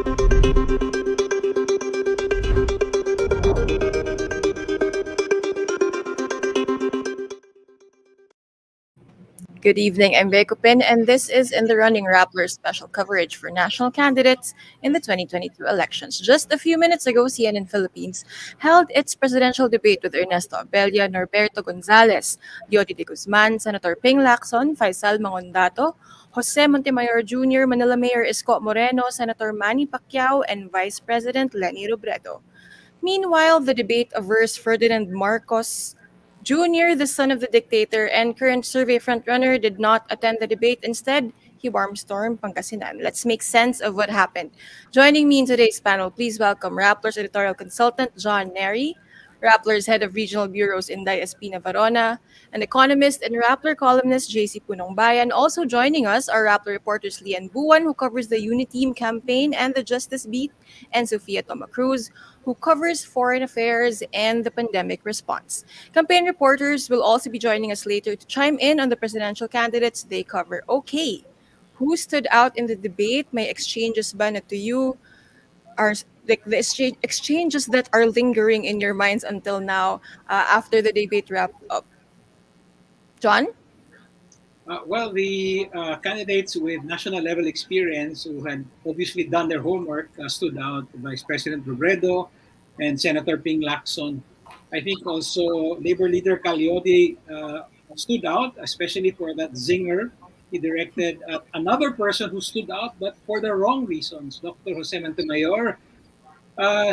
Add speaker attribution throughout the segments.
Speaker 1: Good evening, I'm Beko Pin, and this is In the Running Rappler special coverage for national candidates in the 2022 elections. Just a few minutes ago, CNN Philippines held its presidential debate with Ernesto Abella, Norberto Gonzales, Diody de Guzman, Senator Ping Lacson, Faisal Mangondato, Jose Montemayor Jr., Manila Mayor Isko Moreno, Senator Manny Pacquiao, and Vice President Leni Robredo. Meanwhile, the debate-averse Ferdinand Marcos Jr., the son of the dictator and current survey frontrunner, did not attend the debate. Instead, he stormed Pangasinan. Let's make sense of what happened. Joining me in today's panel, please welcome Rappler's editorial consultant, John Neri, Rappler's head of regional bureaus, Inday Espina Varona, an economist and Rappler columnist, JC Punong Bayan. Also joining us are Rappler reporters Lian Buwan, who covers the Uniteam campaign and the Justice Beat, and Sofia Toma Cruz, who covers foreign affairs and the pandemic response. Campaign reporters will also be joining us later to chime in on the presidential candidates they cover. Okay, who stood out in the debate? May exchanges ba na to you are like the exchanges that are lingering in your minds until now after the debate wrapped up. John?
Speaker 2: The candidates with national level experience who had obviously done their homework stood out. Vice President Robredo and Senator Ping Lacson. I think also Labor leader Calyodi stood out, especially for that zinger he directed at another person who stood out, but for the wrong reasons. Dr. Jose Montemayor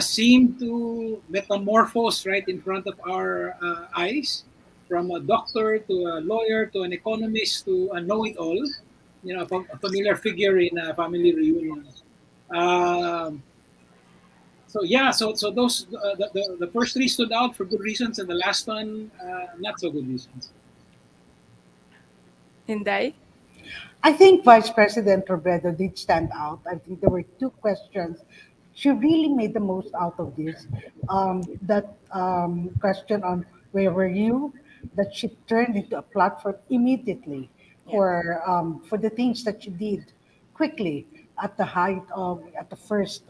Speaker 2: seemed to metamorphose right in front of our eyes, from a doctor to a lawyer to an economist to a know-it-all, a familiar figure in a family reunion. Um, so those the first three stood out for good reasons, and the last one not so good reasons.
Speaker 1: Inday?
Speaker 3: I think Vice President Robredo did stand out. I think there were two questions. She really made the most out of this. That question on where were you, that she turned into a platform immediately for the things that she did quickly at the height of at the first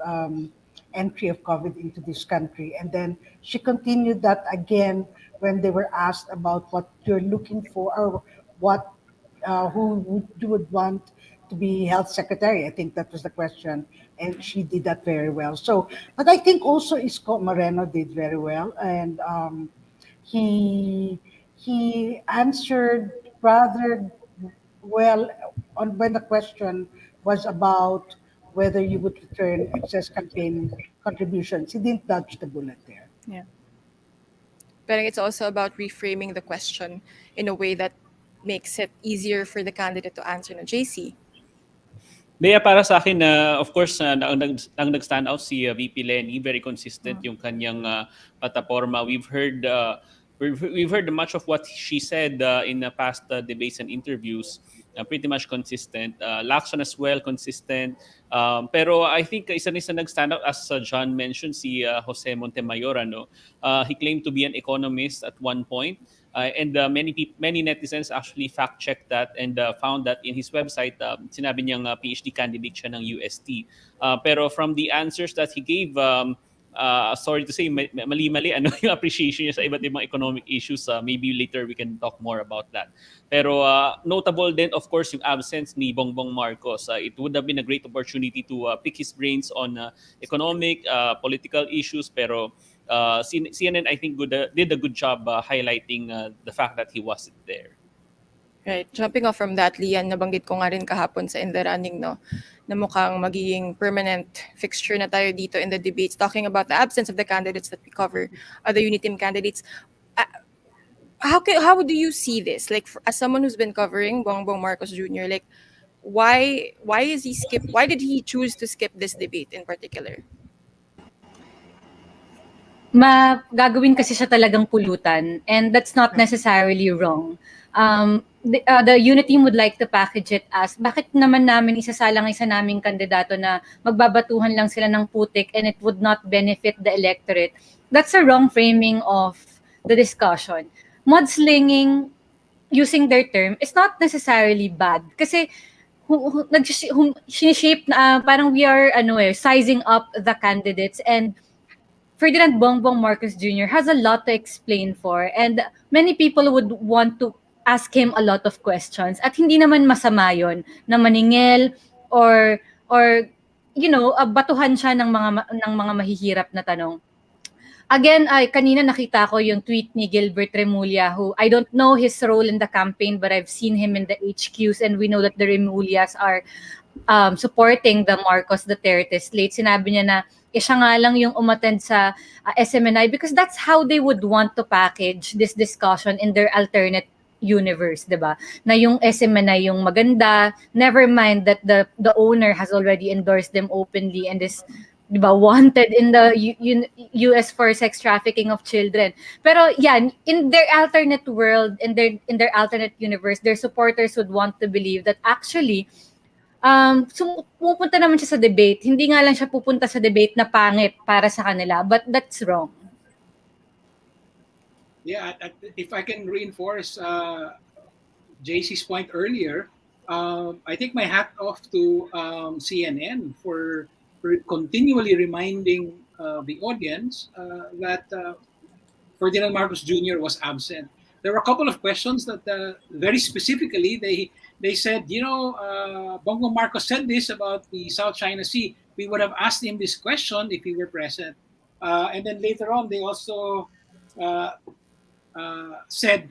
Speaker 3: entry of COVID into this country, and then she continued that again when they were asked about what you're looking for or what who would you would want to be health secretary? I think that was the question, and she did that very well. So, but I think also Isko Moreno did very well, and he he answered rather well on when the question was about whether you would return excess campaign contributions. He didn't dodge the bullet there.
Speaker 1: Yeah. But it's also about reframing the question in a way that makes it easier for the candidate to answer na JC.
Speaker 4: Para sa akin, of course, ang nag-stand out si VP Leni, very consistent yung kanyang plataforma. We've heard much of what she said in the past debates and interviews. Pretty much consistent. Lacson as well, consistent. Pero I think isa nag-stand out, as John mentioned, si Jose Montemayor. He claimed to be an economist at one point. And many netizens actually fact-checked that and found that in his website, sinabi niyang PhD candidate siya ng UST. Pero from the answers that he gave, sorry to say, mali-mali yung appreciation niya sa iba't ibang economic issues. Maybe later we can talk more about that. Pero notable then, of course, yung absence ni Bongbong Marcos. It would have been a great opportunity to pick his brains on economic, political issues. Pero CNN, I think, did a good job highlighting the fact that he wasn't there.
Speaker 1: Right. Jumping off from that, Lian, nabanggit ko nga rin kahapon sa In the Running, no, na mukhang magiging permanent fixture na tayo dito in the debates, talking about the absence of the candidates that we cover, the Uniteam candidates. How do you see this? Like, as someone who's been covering Bongbong Marcos Jr., like, why did he choose to skip this debate in particular?
Speaker 5: Gagawin kasi siya talagang pulutan, and that's not necessarily wrong. The Unity would like to package it as, bakit naman namin isasalang isa naming kandidato na magbabatuhan lang sila ng putik and it would not benefit the electorate? That's a wrong framing of the discussion. Mudslinging, using their term, is not necessarily bad. Kasi sinishape na parang we are sizing up the candidates, and Ferdinand Bongbong Marcos Jr. has a lot to explain for, and many people would want to ask him a lot of questions, at hindi naman masama yon na maningil or batuhan siya ng mga mahihirap na tanong. Again, kanina nakita ko yung tweet ni Gilbert Remulla, who I don't know his role in the campaign, but I've seen him in the HQs, and we know that the Remullas are supporting the Marcos Duterte slate. Sinabi niya na siya nga lang yung umattend sa SMNI because that's how they would want to package this discussion in their alternate universe, 'di ba? Na yung SMNI yung maganda, never mind that the owner has already endorsed them openly and is, 'di ba, wanted in the US for sex trafficking of children. Pero yan, in their alternate world, in their alternate universe, their supporters would want to believe that actually pupunta naman siya sa debate. Hindi nga lang siya pupunta sa debate na pangit para sa kanila, but that's wrong.
Speaker 2: Yeah, if I can reinforce JC's point earlier, I take my hat off to CNN for continually reminding the audience that Ferdinand Marcos Jr. was absent. There were a couple of questions that very specifically they said, Bongbong Marcos said this about the South China Sea. We would have asked him this question if he were present. And then later on, they also said,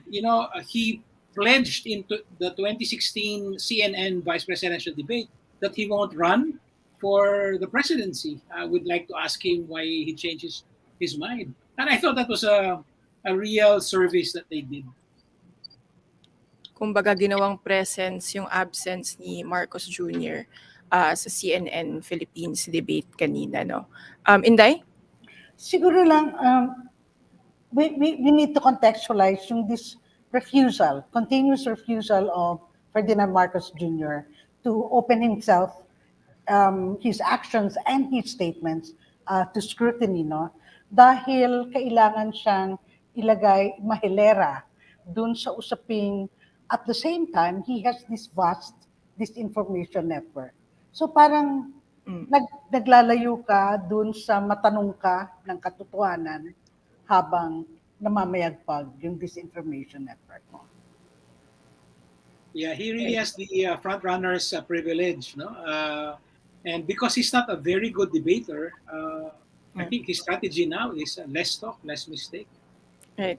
Speaker 2: he pledged into the 2016 CNN vice presidential debate that he won't run for the presidency. I would like to ask him why he changed his mind. And I thought that was a real service that they did.
Speaker 1: Kumbaga ginawang presence yung absence ni Marcos Jr. Sa CNN Philippines debate kanina, no? Inday?
Speaker 3: Siguro lang, we need to contextualize this continuous refusal of Ferdinand Marcos Jr. to open himself, his actions and his statements to scrutiny, no? Dahil kailangan siyang ilagay mahilera dun sa usaping, at the same time, he has this vast disinformation network. So parang naglalayo ka dun sa matanong ka ng katotohanan habang namamayagpag yung disinformation network mo.
Speaker 2: Yeah, he really has the front runner's privilege, no? And because he's not a very good debater, I think his strategy now is less talk, less mistake.
Speaker 1: Right.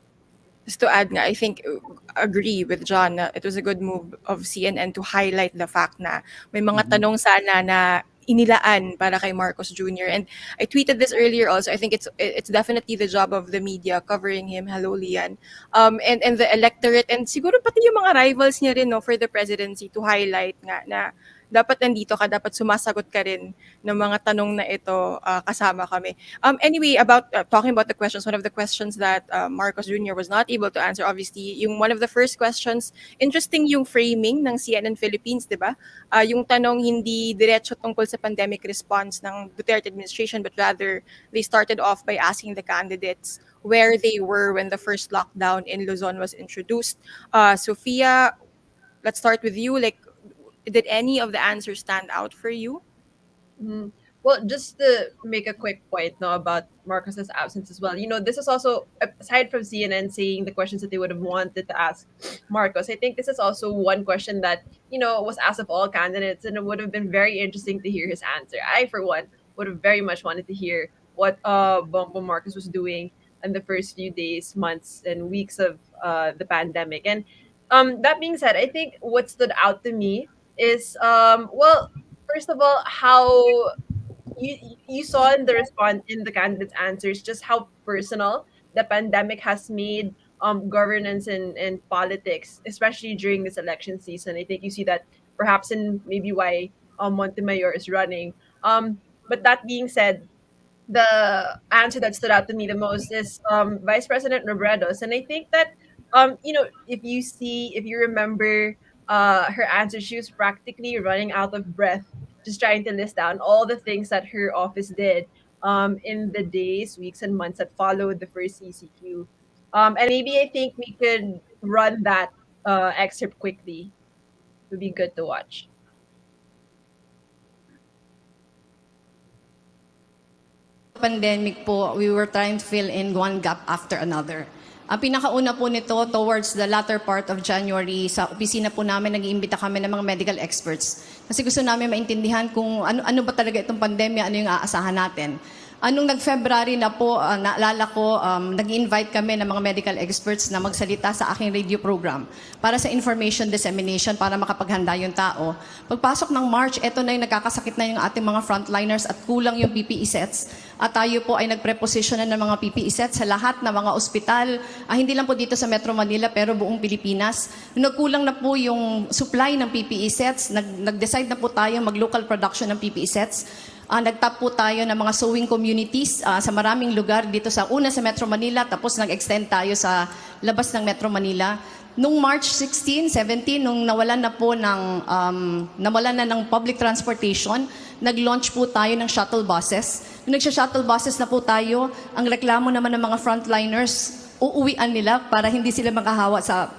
Speaker 1: Just to add nga, I think, agree with John na it was a good move of CNN to highlight the fact na may mga tanong sana na inilaan para kay Marcos Jr. And I tweeted this earlier also. I think it's definitely the job of the media covering him. Hello, Lian. And the electorate and siguro pati yung mga rivals niya rin, no, for the presidency to highlight nga na dapat nandito ka, dapat sumasagot ka rin ng mga tanong na ito, kasama kami. Anyway, about talking about the questions, one of the questions that Marcos Jr. was not able to answer, obviously, yung one of the first questions, interesting yung framing ng CNN Philippines, di ba? Yung tanong hindi diretso tungkol sa pandemic response ng Duterte administration, but rather they started off by asking the candidates where they were when the first lockdown in Luzon was introduced. Sophia, let's start with you. Like, did any of the answers stand out for you?
Speaker 6: Well, just to make a quick point now about Marcos's absence as well. This is also, aside from CNN saying the questions that they would have wanted to ask Marcos, I think this is also one question that, was asked of all candidates, and it would have been very interesting to hear his answer. I, for one, would have very much wanted to hear what Bongbong Marcos was doing in the first few days, months, and weeks of the pandemic. And that being said, I think what stood out to me is, first of all, how you saw in the response in the candidates' answers just how personal the pandemic has made governance and politics, especially during this election season. I think you see that perhaps in maybe why Montemayor is running. But that being said, the answer that stood out to me the most is Vice President Robredo's, and I think that if you remember her answer, she was practically running out of breath, just trying to list down all the things that her office did in the days, weeks, and months that followed the first ECQ. And maybe I think we could run that excerpt quickly. It would be good to watch.
Speaker 7: pandemic po, we were trying to fill in one gap after another. Ang pinakauna po nito, towards the latter part of January, sa opisina po namin, nag-iimbita kami ng mga medical experts. Kasi gusto namin maintindihan kung ano ba talaga itong pandemya, ano yung aasahan natin. Anong nag-February na po, naalala ko, nag-invite kami ng mga medical experts na magsalita sa aking radio program para sa information dissemination para makapaghanda yung tao. Pagpasok ng March, eto na yung nagkakasakit na yung ating mga frontliners at kulang yung PPE sets. At tayo po ay nagpreposition na ng mga PPE sets sa lahat ng mga ospital, hindi lang po dito sa Metro Manila pero buong Pilipinas. Nagkulang na po yung supply ng PPE sets, nag-decide na po tayo mag-local production ng PPE sets. Nagtap po tayo ng mga sewing communities sa maraming lugar dito sa una sa Metro Manila, tapos nag-extend tayo sa labas ng Metro Manila. Nung March 16, 17, nung nawalan na ng public transportation, nag-launch po tayo ng shuttle buses. Nung nagsha-shuttle buses na po tayo, ang reklamo naman ng mga frontliners, uuwian nila para hindi sila makahawa sa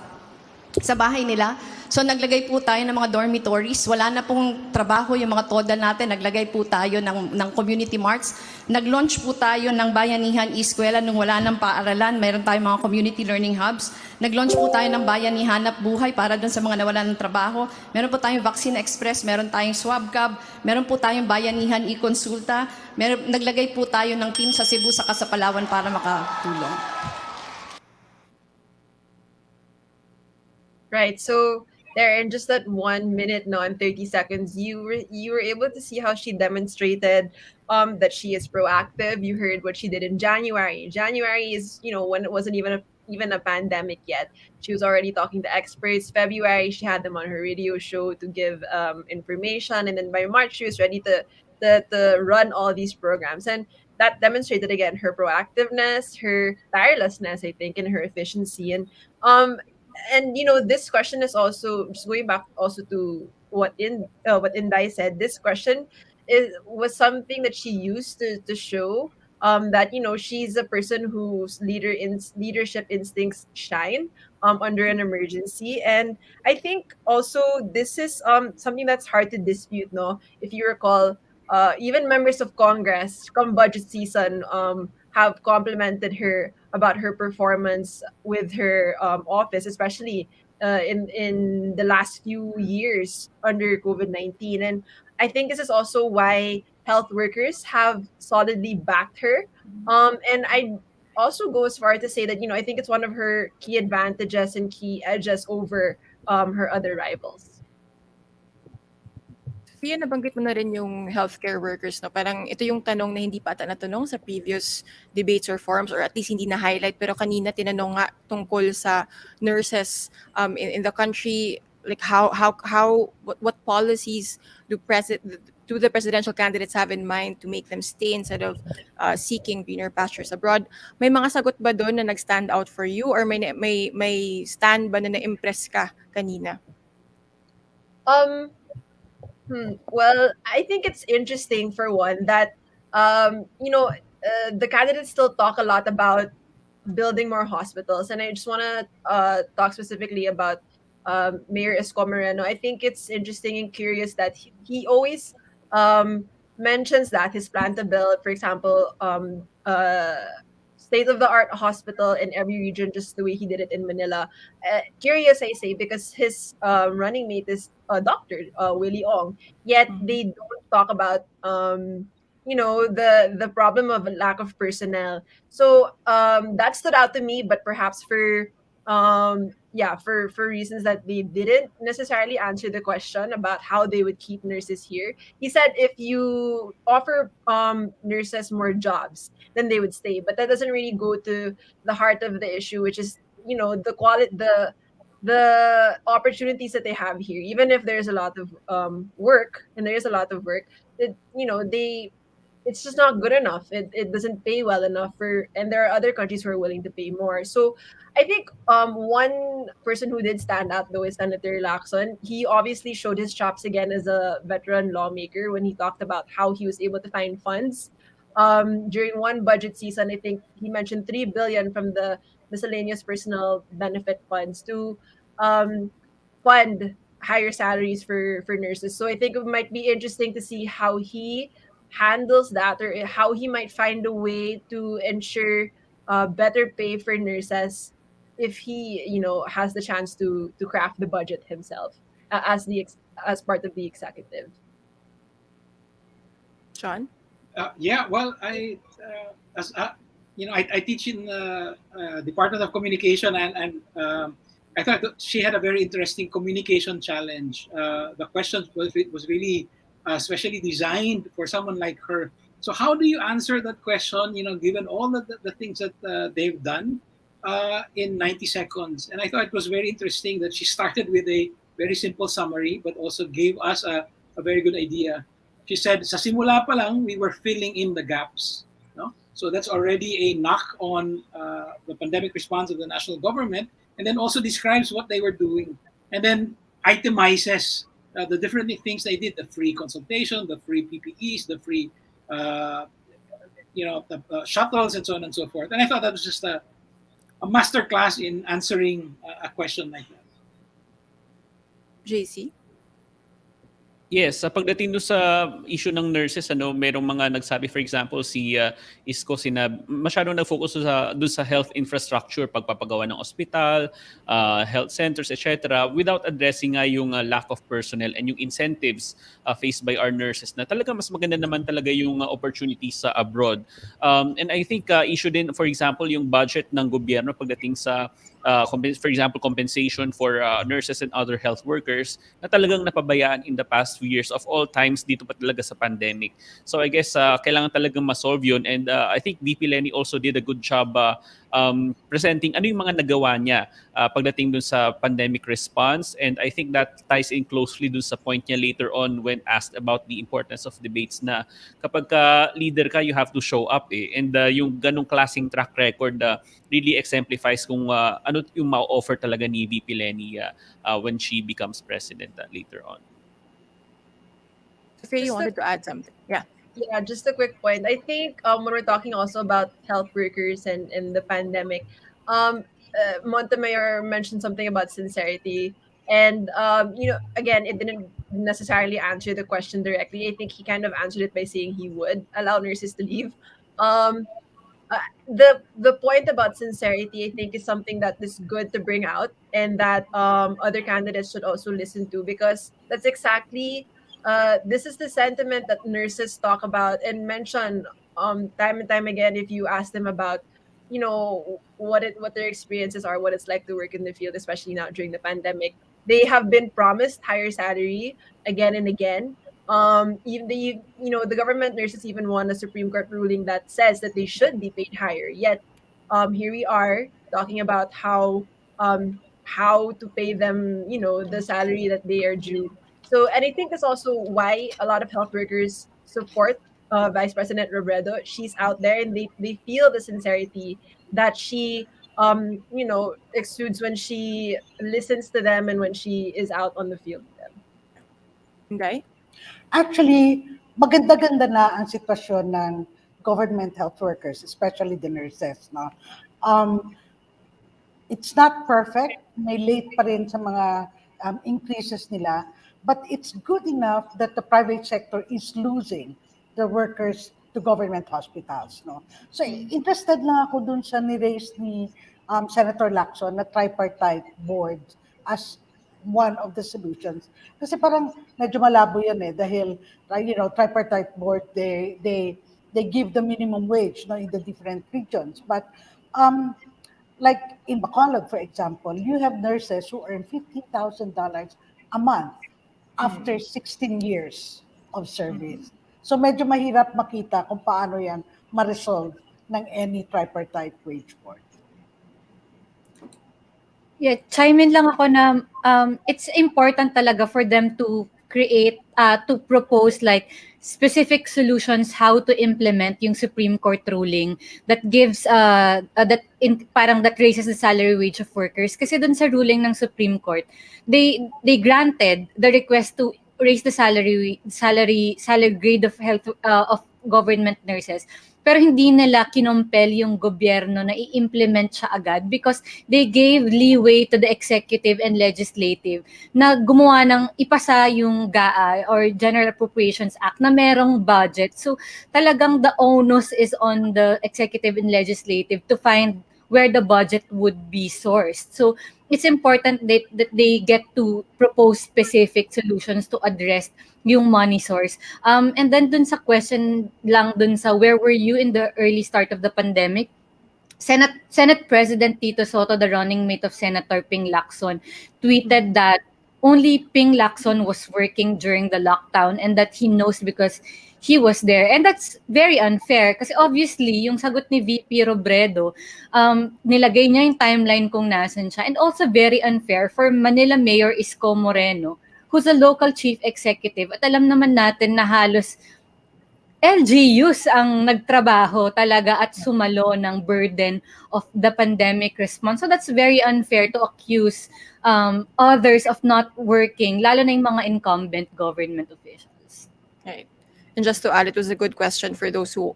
Speaker 7: bahay nila. So naglagay po tayo ng mga dormitories. Wala na pong trabaho yung mga TODA natin. Naglagay po tayo ng community marts. Nag-launch po tayo ng Bayanihan Eskwela nung wala ng paaralan. Mayroon tayong mga community learning hubs. Nag-launch po tayo ng Bayanihan Hanap Buhay para dun sa mga nawalan ng trabaho. Meron po tayong Vaccine Express, meron tayong Swab Cab, meron po tayong Bayanihan E-Consulta. Naglagay po tayo ng team sa Cebu saka sa Palawan para makatulong.
Speaker 6: Right. So there, in just that 1 minute no and 30 seconds, you were able to see how she demonstrated that she is proactive. You heard what she did in January. January is, when it wasn't even a pandemic yet. She was already talking to experts. February, she had them on her radio show to give information, and then by March, she was ready to run all these programs. And that demonstrated again her proactiveness, her tirelessness, I think, and her efficiency. And this question is also just going back also to what Inday said. This question was something that she used to show that she's a person whose leadership instincts shine under an emergency. And I think also this is something that's hard to dispute. No, if you recall, even members of Congress come budget season have complimented her about her performance with her office, especially in the last few years under COVID-19. And I think this is also why health workers have solidly backed her. And I also go as far to say that I think it's one of her key advantages and key edges over her other rivals.
Speaker 1: Fia, nabanggit mo na rin yung healthcare workers, no? Parang ito yung tanong na hindi pa ata natanong sa previous debates or forums, or at least hindi na-highlight. Pero kanina tinanong nga tungkol sa nurses in the country. Like what policies do the presidential candidates have in mind to make them stay instead of seeking greener pastures abroad? May mga sagot ba doon na nag-stand out for you, or may stand ba na na-impress ka kanina?
Speaker 6: Well, I think it's interesting for one that the candidates still talk a lot about building more hospitals, and I just want to talk specifically about Mayor Isko Moreno. I think it's interesting and curious that he always mentions that his plan to build, for example, state-of-the-art hospital in every region, just the way he did it in Manila. Curious, I say, because his running mate is Dr. Willie Ong. Yet they don't talk about the problem of lack of personnel. So that stood out to me, but perhaps for reasons that they didn't necessarily answer the question about how they would keep nurses here. He said if you offer nurses more jobs, then they would stay. But that doesn't really go to the heart of the issue, which is the quality, the opportunities that they have here. Even if there's a lot of work, and there is a lot of work, it's just not good enough. It doesn't pay well enough and there are other countries who are willing to pay more. So I think one person who did stand out though is Senator Lacson. He obviously showed his chops again as a veteran lawmaker when he talked about how he was able to find funds. During one budget season, I think he mentioned 3 billion from the miscellaneous personal benefit funds to fund higher salaries for nurses. So I think it might be interesting to see how he handles that, or how he might find a way to ensure better pay for nurses if he, has the chance to craft the budget himself, as part of the executive.
Speaker 1: Sean?
Speaker 2: Yeah, well, as I teach in Department of Communication, and I thought that she had a very interesting communication challenge. The question was really specially designed for someone like her. So how do you answer that question? Given all the things that they've done in 90 seconds, and I thought it was very interesting that she started with a very simple summary, but also gave us a very good idea. She said, sa simula pa lang, we were filling in the gaps. No? So that's already a knock on the pandemic response of the national government, and then also describes what they were doing, and then itemizes the different things they did: the free consultation, the free PPEs, the free, the shuttles, and so on and so forth. And I thought that was just a master class in answering a question like that.
Speaker 1: JC?
Speaker 4: Yes, sa pagdating doon sa issue ng nurses, merong mga nagsabi, for example, si Isko, masyadong nag-focus doon sa health infrastructure, pagpapagawa ng ospital, health centers, etc., without addressing nga yung lack of personnel and yung incentives faced by our nurses, na talaga mas maganda naman talaga yung opportunities sa abroad. And I think issue din, for example, yung budget ng gobyerno pagdating sa for example, compensation for nurses and other health workers na talagang napabayaan in the past few years of all times dito pa talaga sa pandemic. So I guess kailangan talagang ma-solve yun, and I think VP Lenny also did a good job presenting ano yung mga nagawa niya pagdating dun sa pandemic response, and I think that ties in closely dun sa point niya later on when asked about the importance of debates, na kapag leader ka, you have to show up and yung ganong klaseng track record really exemplifies kung ano yung ma-offer talaga ni VP Lenny when she becomes president later on.
Speaker 1: If you
Speaker 6: Just
Speaker 1: wanted to add something. Yeah.
Speaker 6: Yeah, just a quick point. I think when we're talking also about health workers and the pandemic, Montemayor mentioned something about sincerity. And, again, it didn't necessarily answer the question directly. I think he kind of answered it by saying he would allow nurses to leave. Um, the point about sincerity, I think, is something that is good to bring out, and that other candidates should also listen to, because that's exactly this is the sentiment that nurses talk about and mention time and time again. If you ask them about what their experiences are, what it's like to work in the field, especially now during the pandemic, they have been promised higher salary again and again. Even the government nurses even won a Supreme Court ruling that says that they should be paid higher. Yet, here we are talking about how to pay them, the salary that they are due. So, and I think that's also why a lot of health workers support Vice President Robredo. She's out there, and they feel the sincerity that she exudes when she listens to them and when she is out on the field with them.
Speaker 1: Okay?
Speaker 3: Actually, maganda-ganda na ang sitwasyon ng government health workers, especially the nurses. No? It's not perfect. May late pa rin sa mga increases nila. But it's good enough that the private sector is losing the workers to government hospitals. No? So interested lang ako dun sa ni-raise ni Senator Lacson na tripartite board as one of the solutions. Kasi parang medyo malabo yan dahil tripartite board, they give the minimum wage in the different regions. But like in Bacolod, for example, you have nurses who earn $50,000 a month after 16 years of service. So medyo mahirap makita kung paano yan ma-resolve ng any tripartite wage board.
Speaker 5: Yeah, chime in lang ako na it's important talaga for them to create, to propose like specific solutions how to implement yung Supreme Court ruling that gives, parang that raises the salary wage of workers. Kasi dun sa ruling ng Supreme Court, they granted the request to raise the salary grade of health of government nurses pero hindi nila kinompel yung gobyerno na i-implement siya agad because they gave leeway to the executive and legislative na gumawa ng ipasa yung GAA or General Appropriations Act na merong budget. So talagang the onus is on the executive and legislative to find where the budget would be sourced. So it's important that they get to propose specific solutions to address yung money source. And then dun sa question lang dun sa where were you in the early start of the pandemic? Senate President Tito Soto, the running mate of Senator Ping Lacson, tweeted that only Ping Lacson was working during the lockdown and that he knows because he was there. And that's very unfair kasi obviously yung sagot ni VP Robredo, nilagay niya yung timeline kung nasan siya. And also very unfair for Manila Mayor Isko Moreno, who's a local chief executive. At alam naman natin na halos LGUs ang nagtrabaho talaga at sumalo ng burden of the pandemic response. So that's very unfair to accuse others of not working, lalo na yung mga incumbent government officials.
Speaker 1: Right. And just to add, it was a good question for those who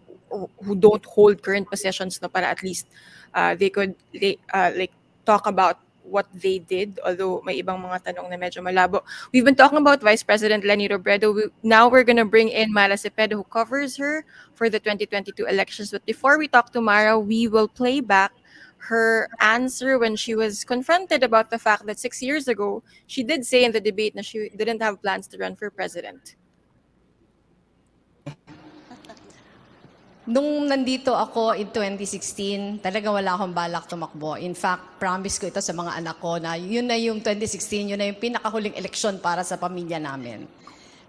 Speaker 1: don't hold current positions, no, para at least they could like talk about what they did, although may ibang mga tanong na medyo malabo. We've been talking about Vice President Leni Robredo. Now we're gonna bring in Mara Cepeda, who covers her for the 2022 elections. But before we talk to Mara, we will play back her answer when she was confronted about the fact that 6 years ago, she did say in the debate that she didn't have plans to run for president.
Speaker 7: Nung nandito ako in 2016, talaga wala akong balak tumakbo. In fact, promise ko ito sa mga anak ko na yun na yung 2016, yun na yung pinakahuling eleksyon para sa pamilya namin.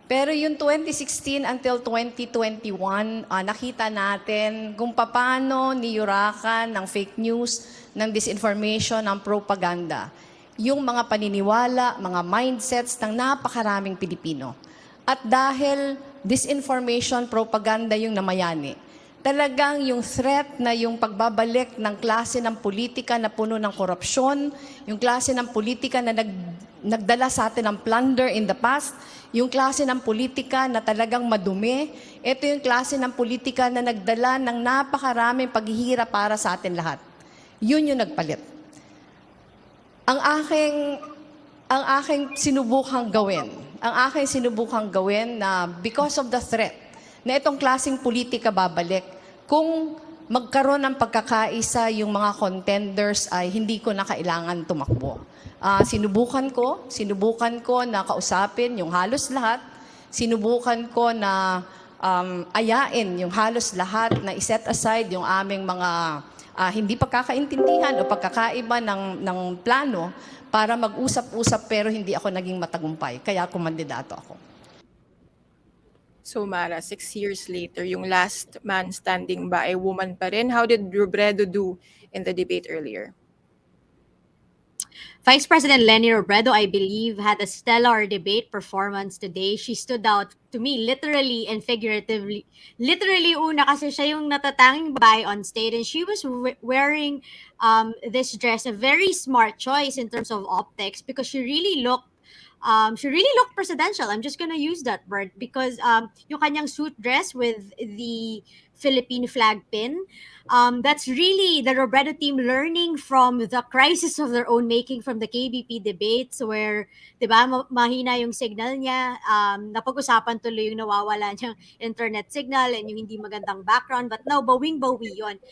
Speaker 7: Pero yung 2016 until 2021, nakita natin kung paano niyurakan ng fake news, ng disinformation, ng propaganda, yung mga paniniwala, mga mindsets ng napakaraming Pilipino. At dahil disinformation, propaganda yung namayani, talagang yung threat na yung pagbabalik ng klase ng politika na puno ng korupsyon, yung klase ng politika na nagdala sa atin ng plunder in the past, yung klase ng politika na talagang madumi, ito yung klase ng politika na nagdala ng napakaraming paghihirap para sa atin lahat. Yun yung nagpalit. Ang aking sinubukang gawin na because of the threat na itong klaseng politika babalik, kung magkaroon ng pagkakaisa yung mga contenders ay hindi ko na kailangan tumakbo. Sinubukan ko na kausapin yung halos lahat, sinubukan ko na ayain yung halos lahat na iset aside yung aming mga hindi pagkakaintindihan o pagkakaiba ng plano para mag-usap-usap pero hindi ako naging matagumpay. Kaya kumandidato ako.
Speaker 1: So Mara, 6 years later, yung last man standing ba ay woman pa rin? How did Robredo do in the debate earlier?
Speaker 8: Vice President Leni Robredo, I believe, had a stellar debate performance today. She stood out to me literally and figuratively. Literally, una kasi siya yung natatanging babae on stage and she was wearing this dress, a very smart choice in terms of optics because she really looked presidential. I'm just gonna use that word because yung kanyang suit dress with the Philippine flag pin, that's really the Robredo team learning from the crisis of their own making from the KBP debates where, di ba, mahina yung signal niya, napag-usapan tuloy yung nawawala niyang internet signal and yung hindi magandang background, but now bawing-bawi yun.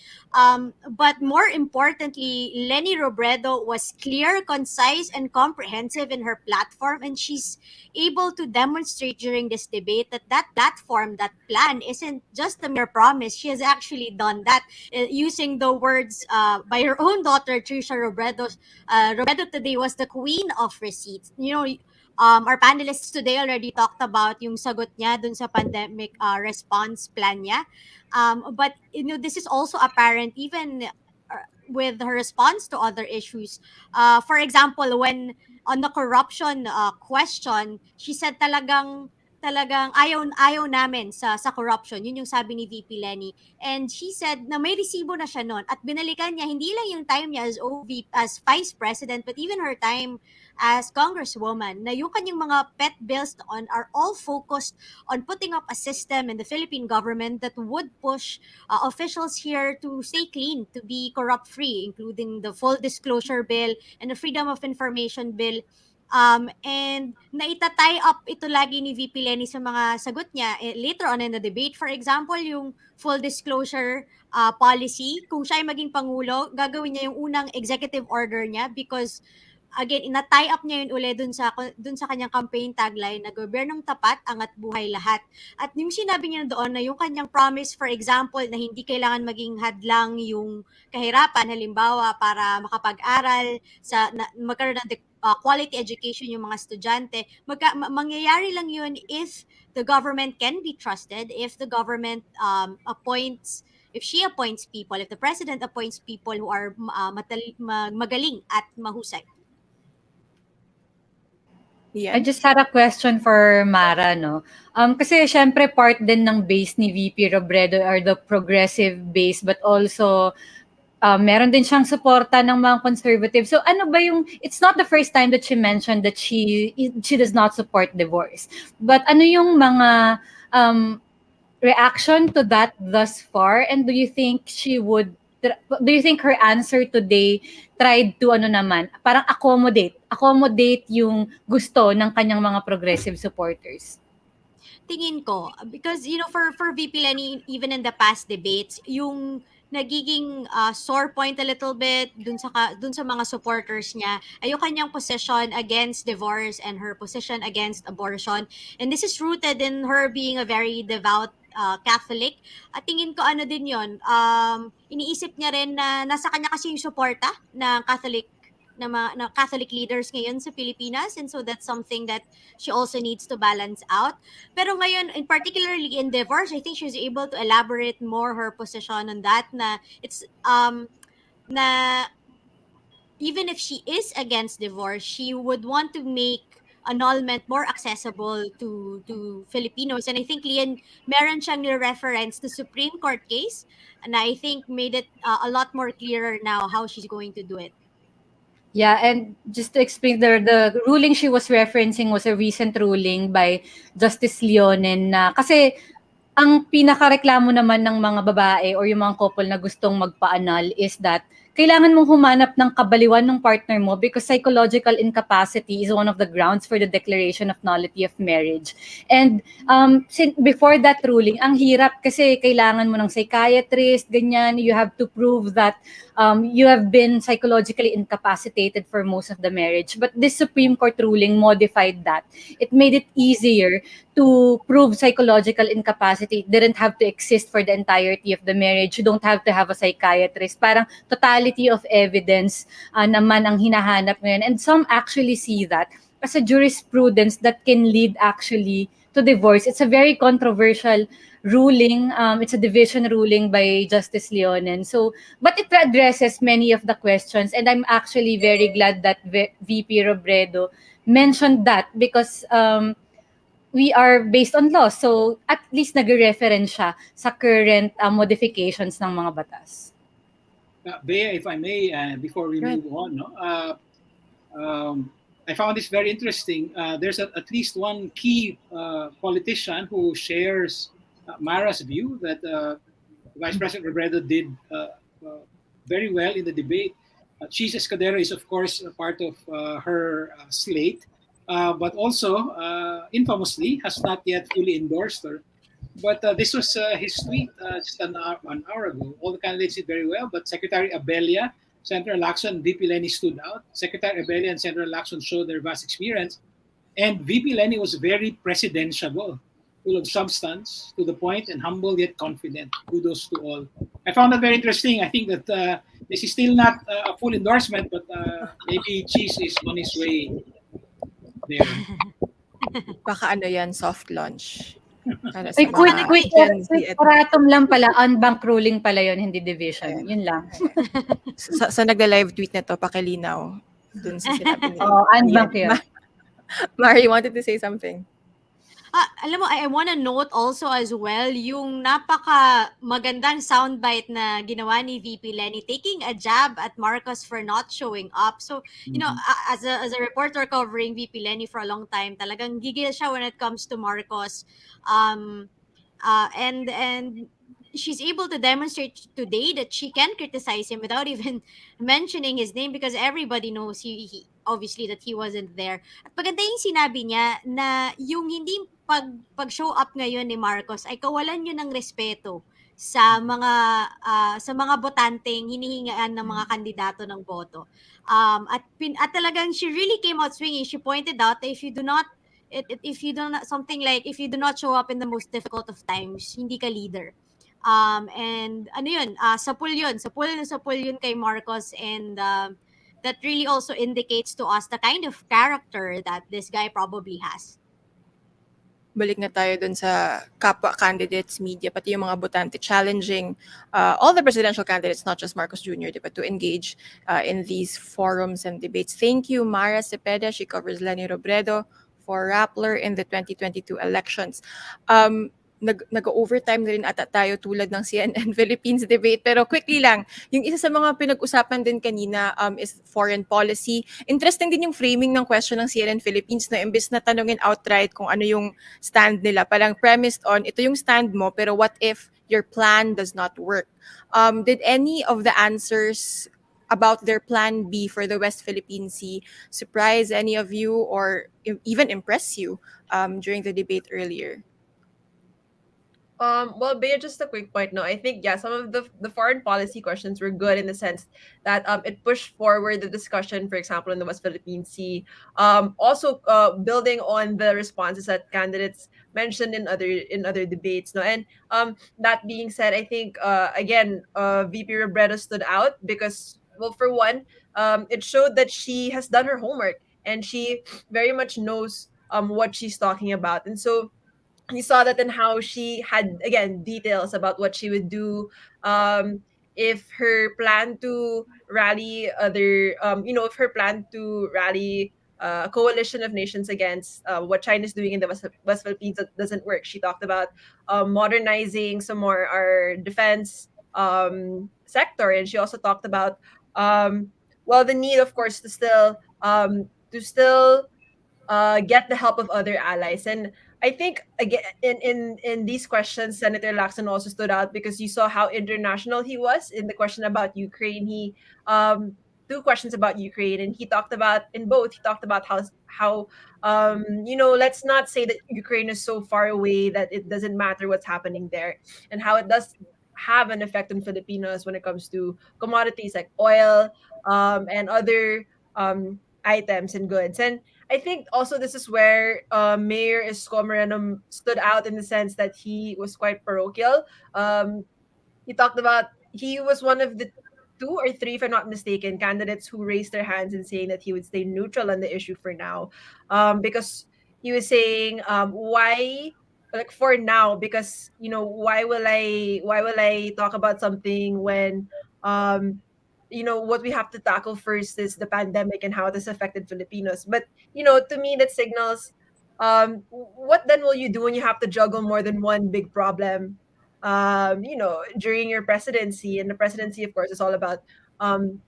Speaker 8: But more importantly, Leni Robredo was clear, concise, and comprehensive in her platform, and she's able to demonstrate during this debate that that platform, that plan, isn't just a mere promise. She has actually done that using the words by her own daughter, Trisha Robredo. Robredo today was the queen of receipts. You know, our panelists today already talked about yung sagot niya dun sa pandemic response plan niya. But, you know, this is also apparent even with her response to other issues. For example, when on the corruption question, she said talagang talagang ayaw namin sa corruption. Yun yung sabi ni VP Lenny. And she said na may resibo na siya noon at binalikan niya hindi lang yung time niya as as vice president but even her time as congresswoman na yung kanyang mga pet bills noon are all focused on putting up a system in the Philippine government that would push officials here to stay clean, to be corrupt free, including the full disclosure bill and the freedom of information bill. And naitatay up ito lagi ni VP Lenny sa mga sagot niya later on in the debate. For example, yung full disclosure policy, kung siya ay maging Pangulo, gagawin niya yung unang executive order niya because again, ina-tie up niya yun uli dun sa kanyang campaign tagline na gobyernong tapat, angat buhay lahat. At yung sinabi niya doon na yung kanyang promise, for example, na hindi kailangan maging hadlang yung kahirapan, halimbawa para makapag-aral, magkaroon ng quality education yung mga estudyante, mangyayari lang yun if the government can be trusted, if the government if she appoints people, if the president appoints people who are magaling at mahusay.
Speaker 5: I just had a question for Mara, no? Kasi syempre part din ng base ni VP Robredo are the progressive base but also meron din siyang suporta ng mga conservative. So ano ba yung, it's not the first time that she mentioned that she does not support divorce. But ano yung mga reaction to that thus far? And do you think her answer today tried to parang accommodate yung gusto ng kanyang mga progressive supporters?
Speaker 8: Tingin ko, because for VP Lenny, even in the past debates, yung nagiging sore point a little bit dun sa mga supporters niya ay yung kanyang position against divorce and her position against abortion. And this is rooted in her being a very devout Catholic. At tingin ko din yon. Iniisip niya rin na nasa kanya kasi yung suporta ng Catholic na Catholic leaders ngayon sa Pilipinas, and so that's something that she also needs to balance out. Pero ngayon, particularly in divorce, I think she was able to elaborate more her position on that, na it's na even if she is against divorce, she would want to make annulment more accessible to Filipinos. And I think Lian, meron siyang reference to Supreme Court case, and I think made it a lot more clearer now how she's going to do it.
Speaker 5: Yeah, and just to explain, the ruling she was referencing was a recent ruling by Justice Leonen na kasi ang pinakareklamo naman ng mga babae or yung mga couple na gustong magpa-annul is that kailangan mong humanap ng kabaliwan ng partner mo because psychological incapacity is one of the grounds for the declaration of nullity of marriage. And before that ruling, ang hirap kasi kailangan mo ng psychiatrist, ganyan, you have to prove that you have been psychologically incapacitated for most of the marriage. But this Supreme Court ruling modified that. It made it easier to prove psychological incapacity. It didn't have to exist for the entirety of the marriage. You don't have to have a psychiatrist. Parang totality of evidence naman ang hinahanap ngayon. And some actually see that as a jurisprudence that can lead actually to divorce. It's a very controversial ruling. It's a division ruling by Justice Leonen. So, but it addresses many of the questions. And I'm actually very glad that VP Robredo mentioned that because we are based on law. So, at least nag-reference siya sa current modifications ng mga batas.
Speaker 2: Bea, if I may, before we move on, I found this very interesting. There's at least one key politician who shares Mara's view that Vice President Robredo did very well in the debate. Cheese Escudero is, of course, a part of her slate. But also, infamously, has not yet fully endorsed her. But this was his tweet just an hour ago. All the candidates did very well, but Secretary Abella, Senator Lacson, VP Lenny stood out. Secretary Abella and Senator Lacson showed their vast experience. And VP Lenny was very presidentiable, full of substance, to the point, and humble yet confident. Kudos to all. I found that very interesting. I think that this is still not a full endorsement, but maybe Cheese is on his way there.
Speaker 1: Baka yan, soft launch. Para sa
Speaker 5: Wait,
Speaker 1: mga
Speaker 5: quick,
Speaker 1: Gen Z at-
Speaker 5: paratom lang pala, unbank ruling pala yun, hindi division. Yun lang.
Speaker 1: sa nagla-live tweet nito, pakilinaw dun sa sinabi niya.
Speaker 5: Oh, unbank yun.
Speaker 1: Mari, you wanted to say something?
Speaker 8: Alam mo, I want to note also as well yung napaka magandang soundbite na ginawa ni VP Lenny taking a jab at Marcos for not showing up. So, as a reporter covering VP Lenny for a long time, talagang gigil siya when it comes to Marcos. Um, and she's able to demonstrate today that she can criticize him without even mentioning his name because everybody knows he obviously that he wasn't there. At maganda yung sinabi niya na yung hindi pag-show up ngayon ni Marcos ay kawalan yun ng respeto sa mga botanteng hinihingaan ng mga kandidato ng boto. At talagang she really came out swinging. She pointed out that if you do not something like if you do not show up in the most difficult of times, hindi ka leader. And ano yun, sapul yun, sapul yun kay Marcos, and that really also indicates to us the kind of character that this guy probably has.
Speaker 1: Balik na tayo dun sa kapwa candidates, media, pati yung mga botante challenging all the presidential candidates, not just Marcos Jr., diba, to engage in these forums and debates. Thank you, Mara Cepeda. She covers Leni Robredo for Rappler in the 2022 elections. Nag-overtime na rin ata tayo tulad ng CNN Philippines debate. Pero quickly lang, yung isa sa mga pinag-usapan din kanina is foreign policy. Interesting din yung framing ng question ng CNN Philippines na imbes na tanungin outright kung ano yung stand nila. Parang premised on, ito yung stand mo, pero what if your plan does not work? Did any of the answers about their plan B for the West Philippine Sea surprise any of you or even impress you during the debate earlier?
Speaker 6: Well, Bea, just a quick point. No, I think some of the foreign policy questions were good in the sense that it pushed forward the discussion, for example, in the West Philippine Sea. Also, building on the responses that candidates mentioned in other debates. No, and that being said, I think again, VP Robredo stood out because, well, for one, it showed that she has done her homework and she very much knows what she's talking about, and so you saw that in how she had again details about what she would do if her plan to rally if her plan to rally a coalition of nations against what China is doing in the West Philippines doesn't work. She talked about modernizing some more our defense sector, and she also talked about the need, of course, to still get the help of other allies. And I think again in these questions, Senator Lacson also stood out because you saw how international he was in the question about Ukraine. He two questions about Ukraine, and he talked about in both. He talked about how let's not say that Ukraine is so far away that it doesn't matter what's happening there, and how it does have an effect on Filipinos when it comes to commodities like oil and other items and goods. And I think also this is where Mayor Isko Moreno stood out in the sense that he was quite parochial. He talked about he was one of the 2 or 3, if I'm not mistaken, candidates who raised their hands and saying that he would stay neutral on the issue for now, because he was saying why, like for now, because why will I talk about something when what we have to tackle first is the pandemic and how it has affected Filipinos. But to me that signals what then will you do when you have to juggle more than one big problem during your presidency. And the presidency, of course, is all about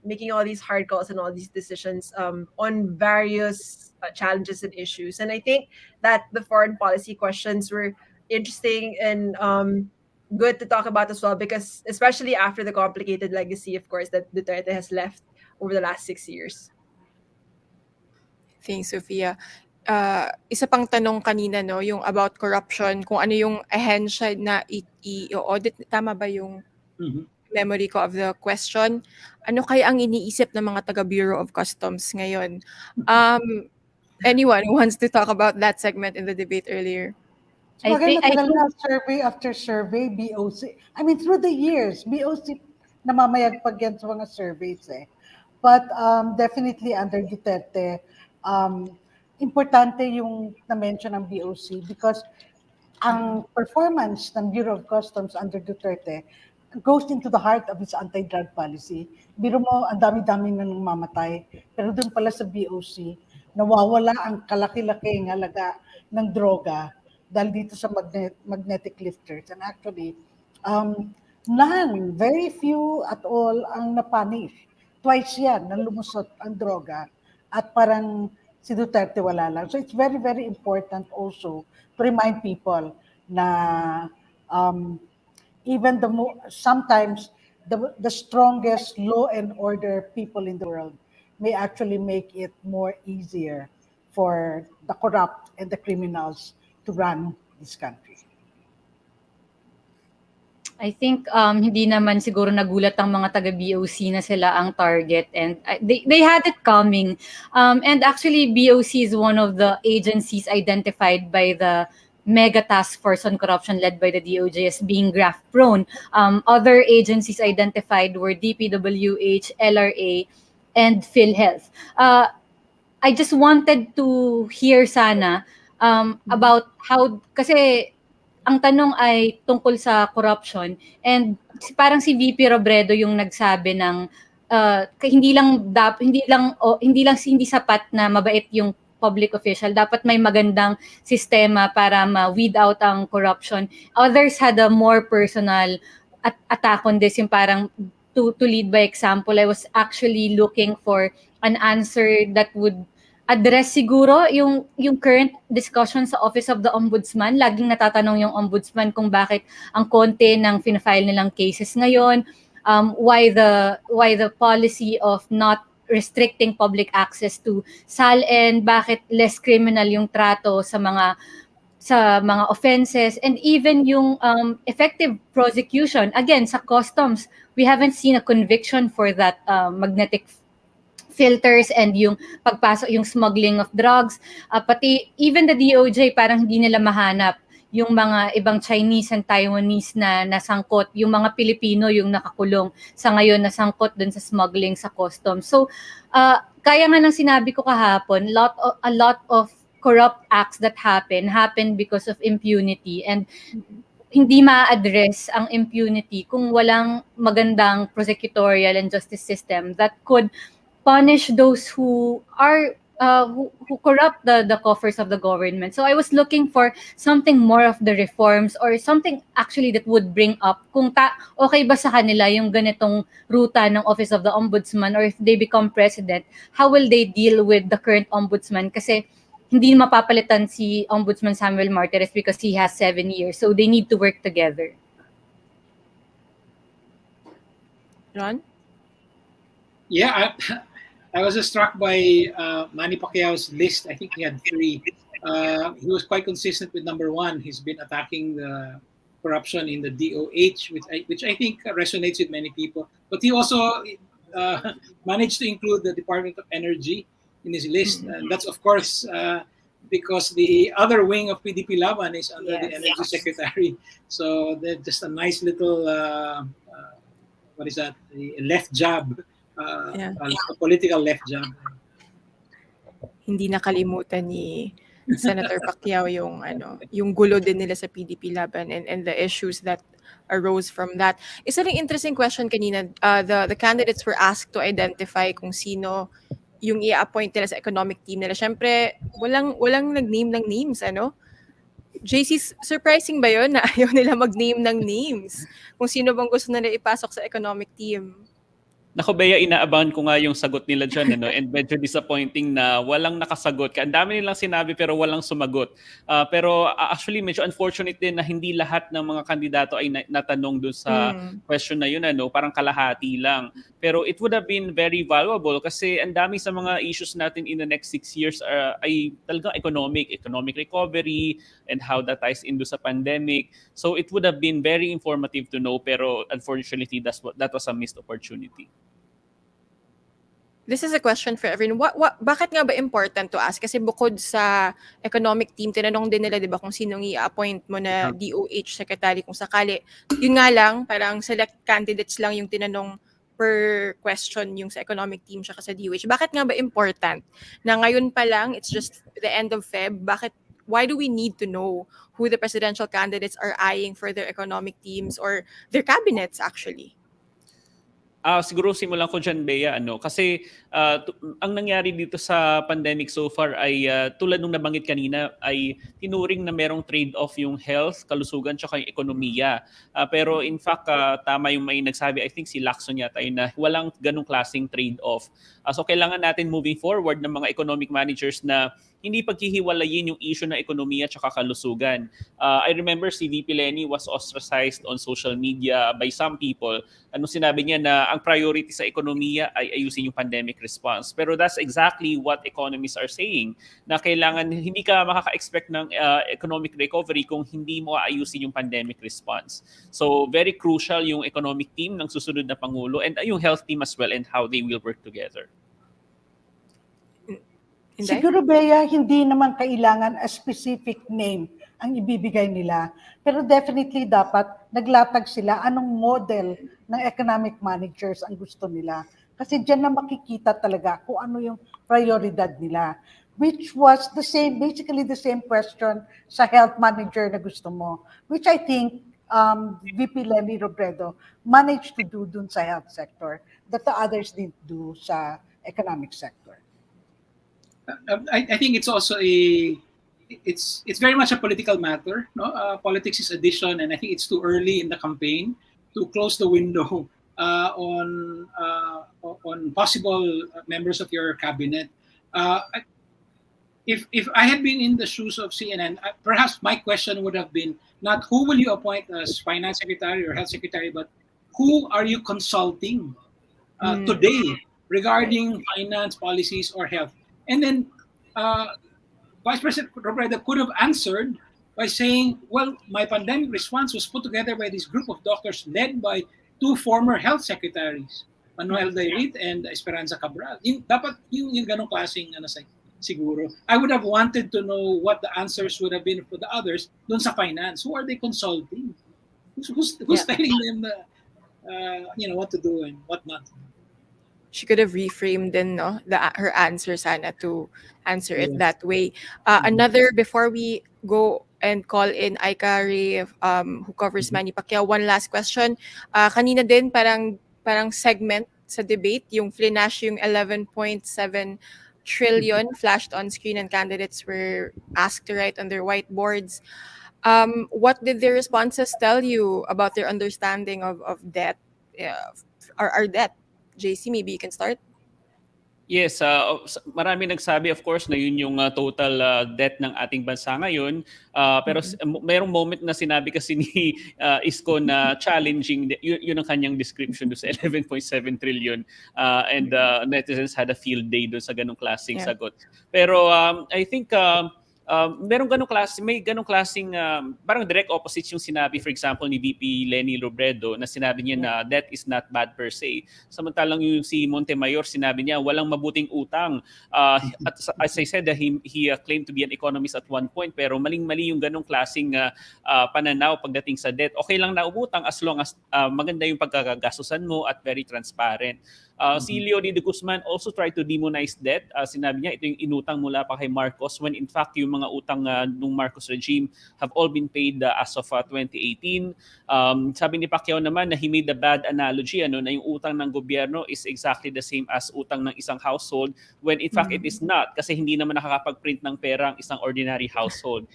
Speaker 6: making all these hard calls and all these decisions on various challenges and issues. And I think that the foreign policy questions were interesting and good to talk about as well, because especially after the complicated legacy, of course, that Duterte has left over the last 6 years.
Speaker 1: Thanks, Sophia. Isa pang tanong kanina, no, yung about corruption, kung ano yung ahensya na i-audit. Tama ba yung memory ko of the question? Ano kaya ang iniisip ng mga taga Bureau of Customs ngayon? Anyone who wants to talk about that segment in the debate earlier?
Speaker 5: I think
Speaker 3: survey after survey, BOC. I mean, through the years, BOC namamayagpag yan sa mga surveys eh. But definitely under Duterte, importante yung na-mention ng BOC because ang performance ng Bureau of Customs under Duterte goes into the heart of its anti-drug policy. Biro mo, ang dami-dami na namamatay. Pero doon pala sa BOC, nawawala ang kalaki-laki ng halaga ng droga dahil dito sa magnetic lifters. And actually, none, very few at all ang napunish. Twice yan, na lumusot ang droga at parang si Duterte wala lang. So it's very, very important also to remind people na even sometimes the strongest law and order people in the world may actually make it more easier for the corrupt and the criminals to run this country.
Speaker 5: I think hindi naman siguro nagulat ang mga taga BOC na sila ang target, and they had it coming. And actually BOC is one of the agencies identified by the mega task force on corruption led by the DOJ as being graft prone. Other agencies identified were DPWH, LRA, and PhilHealth. I just wanted to hear sana about how, kasi ang tanong ay tungkol sa corruption, and parang si VP Robredo yung nagsabi ng hindi sapat na mabait yung public official, dapat may magandang sistema para ma-weed out ang corruption. Others had a more personal attack on this, yung parang to lead by example. I was actually looking for an answer that would address siguro yung current discussion sa Office of the Ombudsman. Laging natatanong yung Ombudsman kung bakit ang konti ng fina-file nilang cases ngayon, why the policy of not restricting public access to SALN, bakit less criminal yung trato sa mga offenses, and even yung effective prosecution. Again, sa customs, we haven't seen a conviction for that magnetic filters and yung pagpasok, yung smuggling of drugs. Pati even the DOJ, parang hindi nila mahanap yung mga ibang Chinese and Taiwanese na nasangkot, yung mga Pilipino yung nakakulong sa ngayon nasangkot dun sa smuggling sa customs. So, kaya nga nang sinabi ko kahapon, a lot of corrupt acts that happen because of impunity, and hindi ma-address ang impunity kung walang magandang prosecutorial and justice system that could punish those who are who corrupt the coffers of the government. So I was looking for something more of the reforms, or something actually that would bring up kung okay ba sa kanila yung ganitong ruta ng Office of the Ombudsman, or if they become president, how will they deal with the current ombudsman? Kasi hindi mapapalitan si Ombudsman Samuel Martires because he has 7 years. So they need to work together.
Speaker 1: Ron?
Speaker 2: Yeah, I was struck by Manny Pacquiao's list. I think he had 3. He was quite consistent with number 1. He's been attacking the corruption in the DOH, which I think resonates with many people. But he also managed to include the Department of Energy in his list. And that's, of course, because the other wing of PDP Laban is under the Energy Secretary. So they're just a nice little, what is that, the left jab. A political left jab.
Speaker 1: Hindi nakalimutan ni Senator Pacquiao yung gulo din nila sa PDP Laban and the issues that arose from that. Isa ring interesting question kanina, the candidates were asked to identify kung sino yung i-appoint nila sa economic team nila. Syempre, walang nag-name ng names, JC, surprising ba yun na ayaw nila mag-name ng names? Kung sino bang gusto nila ipasok sa economic team?
Speaker 4: Nako, Bea, inaabangan ko nga yung sagot nila dyan, and medyo disappointing na walang nakasagot. Ang dami nilang sinabi pero walang sumagot. Pero actually, medyo unfortunate din na hindi lahat ng mga kandidato ay natanong dun sa question na yun, parang kalahati lang. Pero it would have been very valuable kasi ang dami sa mga issues natin in the next 6 years ay talagang economic recovery, and how that ties into sa pandemic. So it would have been very informative to know, pero unfortunately, that was a missed opportunity.
Speaker 1: This is a question for everyone. Bakit nga ba important to ask? Kasi bukod sa economic team, tinanong din nila, di ba, kung sinong i-appoint mo na DOH secretary kung sakali. Yun nga lang, parang select candidates lang yung tinanong per question yung sa economic team siya sa DOH. Bakit nga ba important na ngayon pa lang, it's just the end of Feb, why do we need to know who the presidential candidates are eyeing for their economic teams or their cabinets actually?
Speaker 4: Siguro simulan ko diyan, Bea, ano, kasi ang nangyari dito sa pandemic so far ay tulad nung nabanggit kanina ay tinuring na merong trade-off yung health, kalusugan, tsaka yung ekonomiya. Pero in fact, tama yung may nagsabi, I think si Lacson yata, yun, na walang ganong klaseng trade-off. So kailangan natin moving forward ng mga economic managers na hindi paghihiwalayin yung issue ng ekonomiya at kalusugan. I remember si VP Lenny was ostracized on social media by some people. Ano sinabi niya na ang priority sa ekonomiya ay ayusin yung pandemic response. Pero that's exactly what economists are saying, na kailangan hindi ka makaka-expect ng economic recovery kung hindi mo ayusin yung pandemic response. So very crucial yung economic team ng susunod na Pangulo and yung health team as well and how they will work together.
Speaker 1: Inday?
Speaker 3: Siguro, Bea, hindi naman kailangan a specific name ang ibibigay nila. Pero definitely dapat naglatag sila anong model ng economic managers ang gusto nila. Kasi dyan na makikita talaga kung ano yung prioridad nila. Which was the same, basically the same question sa health manager na gusto mo. Which I think VP Lenny Robredo managed to do dun sa health sector that the others didn't do sa economic sector.
Speaker 2: I think it's also it's very much a political matter. No, politics is addition, and I think it's too early in the campaign to close the window on possible members of your cabinet. If I had been in the shoes of CNN, perhaps my question would have been not who will you appoint as finance secretary or health secretary, but who are you consulting today regarding finance policies or health? And then Vice President Robredo could have answered by saying, well, my pandemic response was put together by this group of doctors led by two former health secretaries, Manuel Dairit and Esperanza Cabral. Dapat yung ganong klaseng siguro. I would have wanted to know what the answers would have been for the others dun sa finance. Who are they consulting? Who's telling them what to do and what not to do?
Speaker 1: She could have reframed din, no, her answer sana to answer it that way. Another, before we go and call in Aika Ray, who covers Manny Pacquiao, one last question. Kanina din parang segment sa debate, yung flash yung 11.7 trillion flashed on screen and candidates were asked to write on their whiteboards. What did their responses tell you about their understanding of debt, or our debt? JC, maybe you can start.
Speaker 4: Yes, marami nagsabi of course na yun yung total debt ng ating bansa ngayon. Pero mayroong moment na sinabi kasi ni Isko na challenging, yun ang kanyang description doon sa 11.7 trillion. And netizens had a field day doon sa ganong klaseng sagot. Pero I think may ganong klaseng parang direct opposite yung sinabi, for example, ni VP Lenny Robredo na sinabi niya na debt is not bad per se. Samantalang yung si Montemayor, sinabi niya walang mabuting utang. At as I said, he claimed to be an economist at one point, pero maling-mali yung ganong klaseng pananaw pagdating sa debt. Okay lang na umutang as long as maganda yung pagkakagastusan mo at very transparent. Si Leonidas Guzman also tried to demonize debt. Sinabi niya ito yung inutang mula pa kay Marcos when in fact yung mga utang nung Marcos regime have all been paid as of 2018. Sabi ni Pacquiao naman na he made a bad analogy na yung utang ng gobyerno is exactly the same as utang ng isang household when in fact it is not kasi hindi naman nakakapag-print ng pera ang isang ordinary household.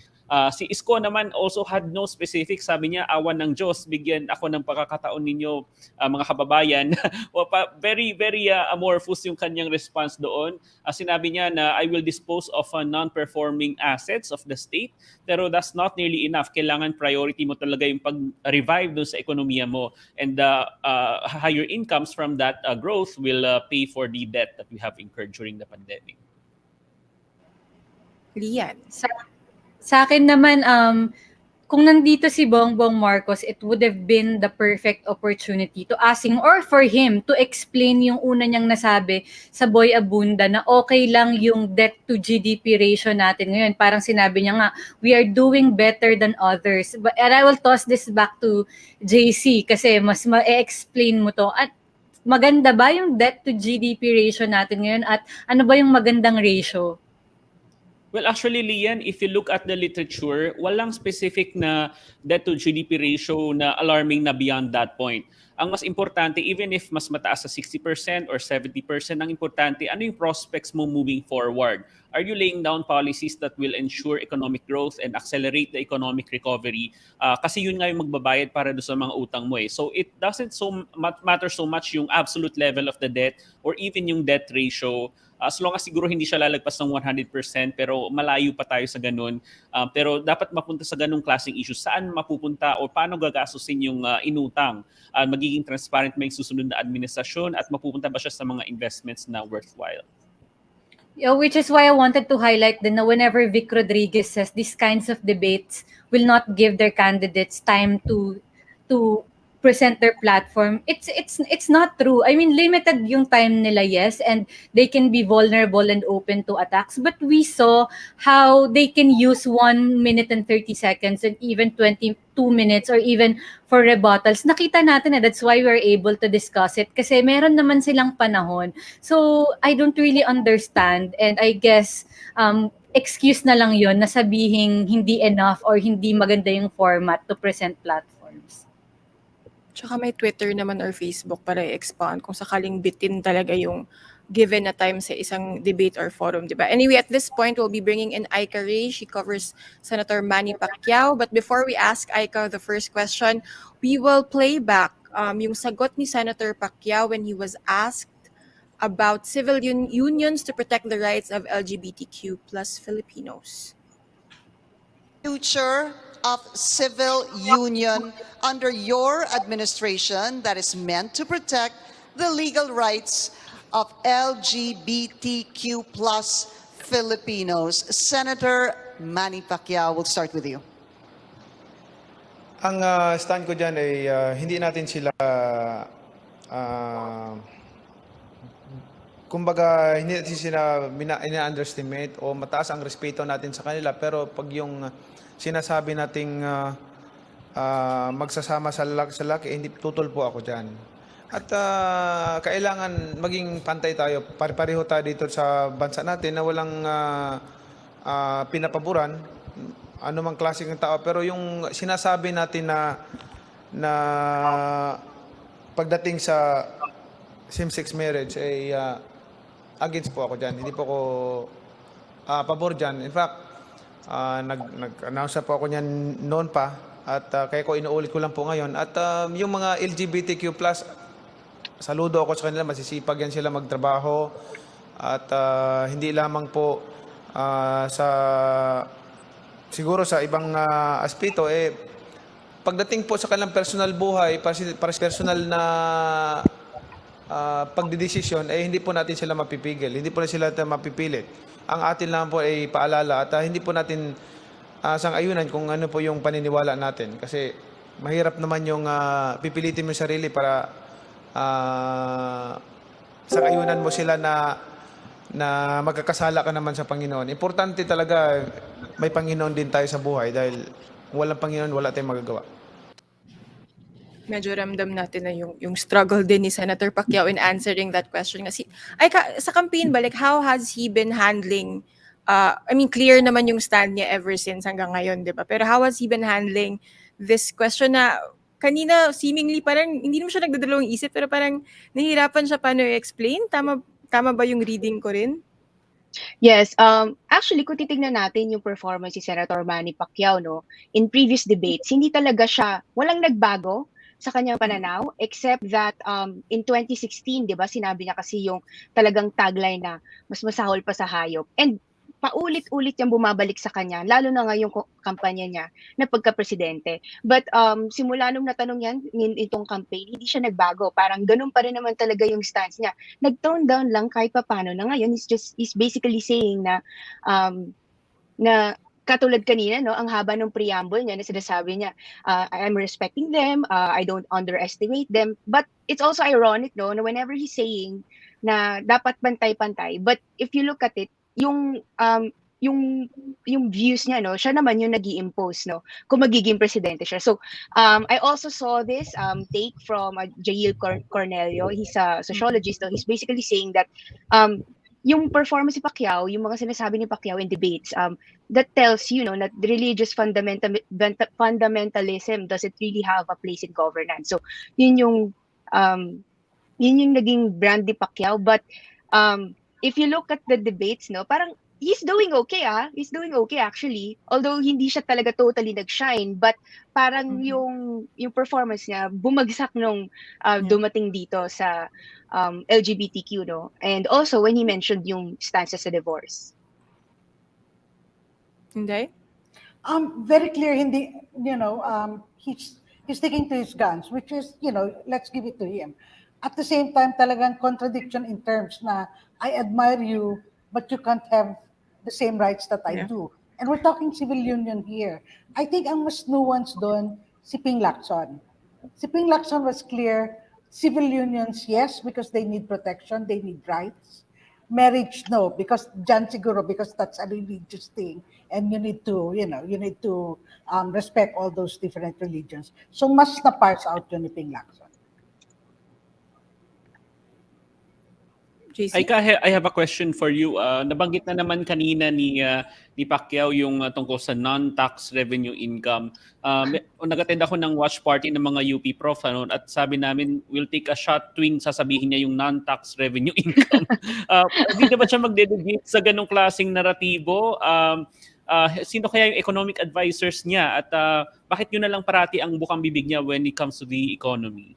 Speaker 4: Si Isko naman also had no specific. Sabi niya, awan ng Diyos, bigyan ako ng pagkakataon ninyo mga kababayan. Very, very amorphous yung kanyang response doon. Sinabi niya na I will dispose of non-performing assets of the state. Pero that's not nearly enough. Kailangan priority mo talaga yung pag-revive doon sa ekonomiya mo. And higher incomes from that growth will pay for the debt that we have incurred during the pandemic.
Speaker 1: Lian.
Speaker 5: Sa akin naman, kung nandito si Bongbong Marcos, it would have been the perfect opportunity to ask him or for him to explain yung una niyang nasabi sa Boy Abunda na okay lang yung debt to GDP ratio natin ngayon. Parang sinabi niya nga, we are doing better than others. And I will toss this back to JC kasi mas ma-explain mo to. At maganda ba yung debt to GDP ratio natin ngayon at ano ba yung magandang ratio?
Speaker 4: Well, actually, Lian, if you look at the literature, walang specific na debt to GDP ratio na alarming na beyond that point. Ang mas importante, even if mas mataas sa 60% or 70%, ang importante, ano yung prospects mo moving forward? Are you laying down policies that will ensure economic growth and accelerate the economic recovery? Kasi yun nga yung magbabayad para doon sa mga utang mo eh. So it doesn't matter so much yung absolute level of the debt or even yung debt ratio. As long as siguro hindi siya lalagpas ng 100%, pero malayo pa tayo sa ganun. Pero dapat mapunta sa ganung klaseng issue. Saan mapupunta o paano gagastusin yung inutang? Magiging transparent ba yung susunod na administrasyon at mapupunta ba siya sa mga investments na worthwhile?
Speaker 5: Yeah, which is why I wanted to highlight that whenever Vic Rodriguez says these kinds of debates will not give their candidates time to present their platform, it's not true. I mean, limited yung time nila, yes, and they can be vulnerable and open to attacks, but we saw how they can use 1 minute and 30 seconds and even 22 minutes or even for rebuttals. Nakita natin that's why we're able to discuss it kasi meron naman silang panahon. So I don't really understand, and I guess excuse na lang yon na sabihin hindi enough or hindi maganda yung format to present platforms.
Speaker 1: Tsaka may Twitter naman or Facebook para i-expound kung sakaling bitin talaga yung given na time sa isang debate or forum, di ba? Anyway, at this point, we'll be bringing in Aika Ray. She covers Senator Manny Pacquiao. But before we ask Aika the first question, we will play back yung sagot ni Senator Pacquiao when he was asked about civil unions to protect the rights of LGBTQ plus Filipinos.
Speaker 9: Future of civil union under your administration that is meant to protect the legal rights of LGBTQ plus Filipinos. Senator Manny Pacquiao, we'll start with you.
Speaker 10: Ang stand ko dyan ay hindi natin sila kumbaga hindi natin sila ina-underestimate o mataas ang respeto natin sa kanila, pero pag yung sinasabi nating magsasama sa lalaki, hindi tutol po ako dyan. At kailangan maging pantay tayo, pare-pareho tayo dito sa bansa natin na walang pinapaboran, anumang klase ng tao. Pero yung sinasabi natin na pagdating sa same-sex marriage ay against po ako dyan. Hindi po ako pabor dyan. In fact, nag-announce po ako niyan noon pa at kaya ko inuulit ko lang po ngayon. At yung mga LGBTQ+, saludo ako sa kanila, masisipag yan sila magtrabaho at hindi lamang po siguro sa ibang aspeto pagdating po sa kanilang personal buhay, para personal na pagdidesisyon hindi po natin sila mapipigil, hindi po na sila mapipilit. Ang atin lang po ay paalala at hindi po natin sang-ayunan kung ano po yung paniniwala natin. Kasi mahirap naman yung pipilitin mo yung sarili para sang-ayunan mo sila na magkakasala ka naman sa Panginoon. Importante talaga may Panginoon din tayo sa buhay dahil kung walang Panginoon, wala tayong magagawa.
Speaker 1: Medyo ramdam natin na yung struggle din ni Senator Pacquiao in answering that question. Kasi, sa campaign ba, like, how has he been handling, I mean, clear naman yung stand niya ever since hanggang ngayon, di ba? Pero how has he been handling this question na kanina seemingly parang, hindi naman siya nagdadalawang isip, pero parang nahihirapan siya paano i-explain? Tama ba yung reading ko rin?
Speaker 11: Yes, actually kung titingnan natin yung performance ni Senator Manny Pacquiao, no, in previous debates, hindi talaga siya, walang nagbago sa kanyang pananaw, except that in 2016, di ba, sinabi niya kasi yung talagang tagline na mas masahol pa sa hayop. And paulit-ulit yung bumabalik sa kanya, lalo na ngayong kampanya niya na pagka-presidente. But simula nung natanong yan, itong campaign, hindi siya nagbago. Parang ganun pa rin naman talaga yung stance niya. Nag-tone down lang kahit papano na ngayon, he's basically saying na katulad kanina, no, ang haba ng preamble niya na sinasabi niya, I'm respecting them, I don't underestimate them. But it's also ironic, no, na whenever he's saying na dapat pantay-pantay, but if you look at it, yung views niya, no, siya naman yung nag-i-impose, no, kung magiging presidente siya. So, I also saw this take from Jail Cornelio. He's a sociologist, no. He's basically saying that yung performance ni Pacquiao, yung mga sinasabi ni Pacquiao in debates, that tells you, no, that religious fundamentalism doesn't really have a place in governance. So yun yung naging brand ni Pacquiao. But if you look at the debates, no, parang he's doing okay, he's doing okay actually, although hindi siya talaga totally nag-shine, but parang yung performance niya bumagsak nung dumating dito sa LGBTQ, no, and also when he mentioned yung stance sa divorce.
Speaker 1: Hindi?
Speaker 3: Very clear, hindi, he's sticking to his guns, which is, let's give it to him. At the same time, talagang contradiction in terms na I admire you, but you can't have the same rights that I do. And we're talking civil union here. I think ang mas nuanced doon, si Ping Lacson. Si Ping Lacson was clear, civil unions, yes, because they need protection, they need rights. Marriage, no, because dyan siguro, because that's a religious thing, and you need to, respect all those different religions. So mas na-parse out yun ni Ping Lacson.
Speaker 1: JC?
Speaker 4: I have a question for you. Nabanggit na naman kanina ni Pacquiao yung tungkol sa non-tax revenue income. Nag-attend ako ng watch party ng mga UP prof at sabi namin we'll take a shot tuwing sasabihin niya yung non-tax revenue income. Hindi na ba siya magdedebate sa ganong klaseng naratibo? Sino kaya yung economic advisors niya at bakit yun na lang parati ang bukang bibig niya when it comes to the economy?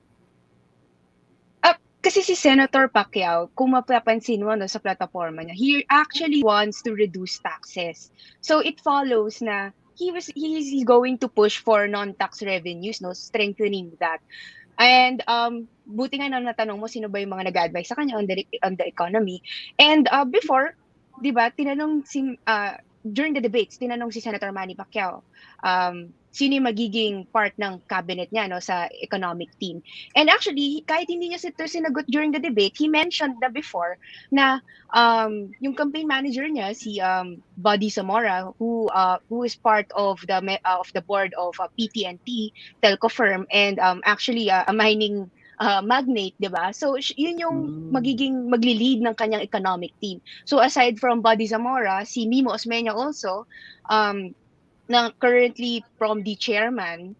Speaker 11: Kasi si Senator Pacquiao, kung mapapansin mo, no, sa plataforma niya, he actually wants to reduce taxes. So it follows na he's going to push for non-tax revenues, no, strengthening that. And buti nga na natanong mo sino ba yung mga nag-advise sa kanya on the economy. And before, 'di ba, during the debates, tinanong si Senator Manny Pacquiao, sino yung magiging part ng cabinet niya, no, sa economic team. And actually, kahit hindi niya ito sinagot during the debate, he mentioned na before na yung campaign manager niya, si Buddy Zamora, who is part of the board of PT&T telco firm, and actually a mining magnate, 'di ba? So yun yung magiging magli-lead ng kanyang economic team. So aside from Buddy Zamora, si Mimo Osmeña also, na currently from the chairman,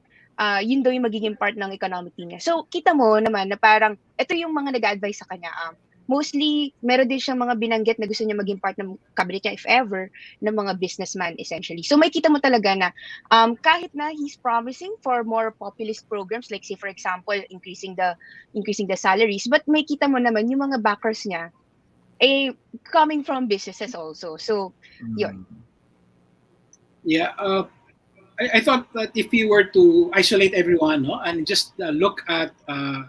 Speaker 11: yun daw yung magiging part ng economic team niya. So kita mo naman na parang ito yung mga nag-advise sa kanya. Mostly, meron din siyang mga binanggit na gusto niya maging part ng cabinet niya, if ever, ng mga businessman essentially. So may kita mo talaga na kahit na he's promising for more populist programs, like say for example, increasing the salaries, but may kita mo naman yung mga backers niya coming from businesses also. So yun.
Speaker 2: Yeah, I thought that if you were to isolate everyone, no, and just look at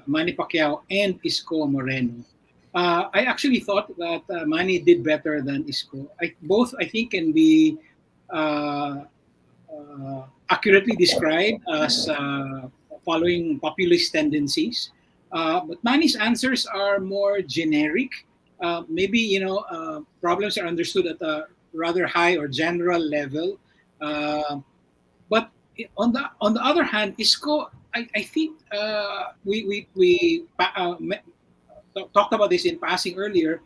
Speaker 2: Manny Pacquiao and Isko Moreno, I actually thought that Manny did better than Isko. Both, I think, can be accurately described as following populist tendencies. But Manny's answers are more generic. Maybe, problems are understood at a rather high or general level. But on the other hand, Isko, I think we talked about this in passing earlier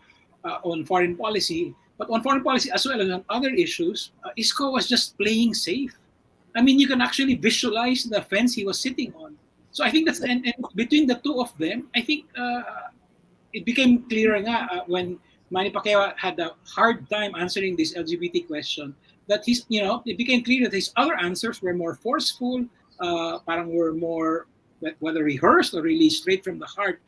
Speaker 2: on foreign policy, but on foreign policy as well as on other issues, Isko was just playing safe. I mean, you can actually visualize the fence he was sitting on. So I think that's and between the two of them, I think it became clearer when Manny Pacquiao had a hard time answering this LGBT question. That it became clear that his other answers were more forceful, parang were more whether rehearsed or really straight from the heart,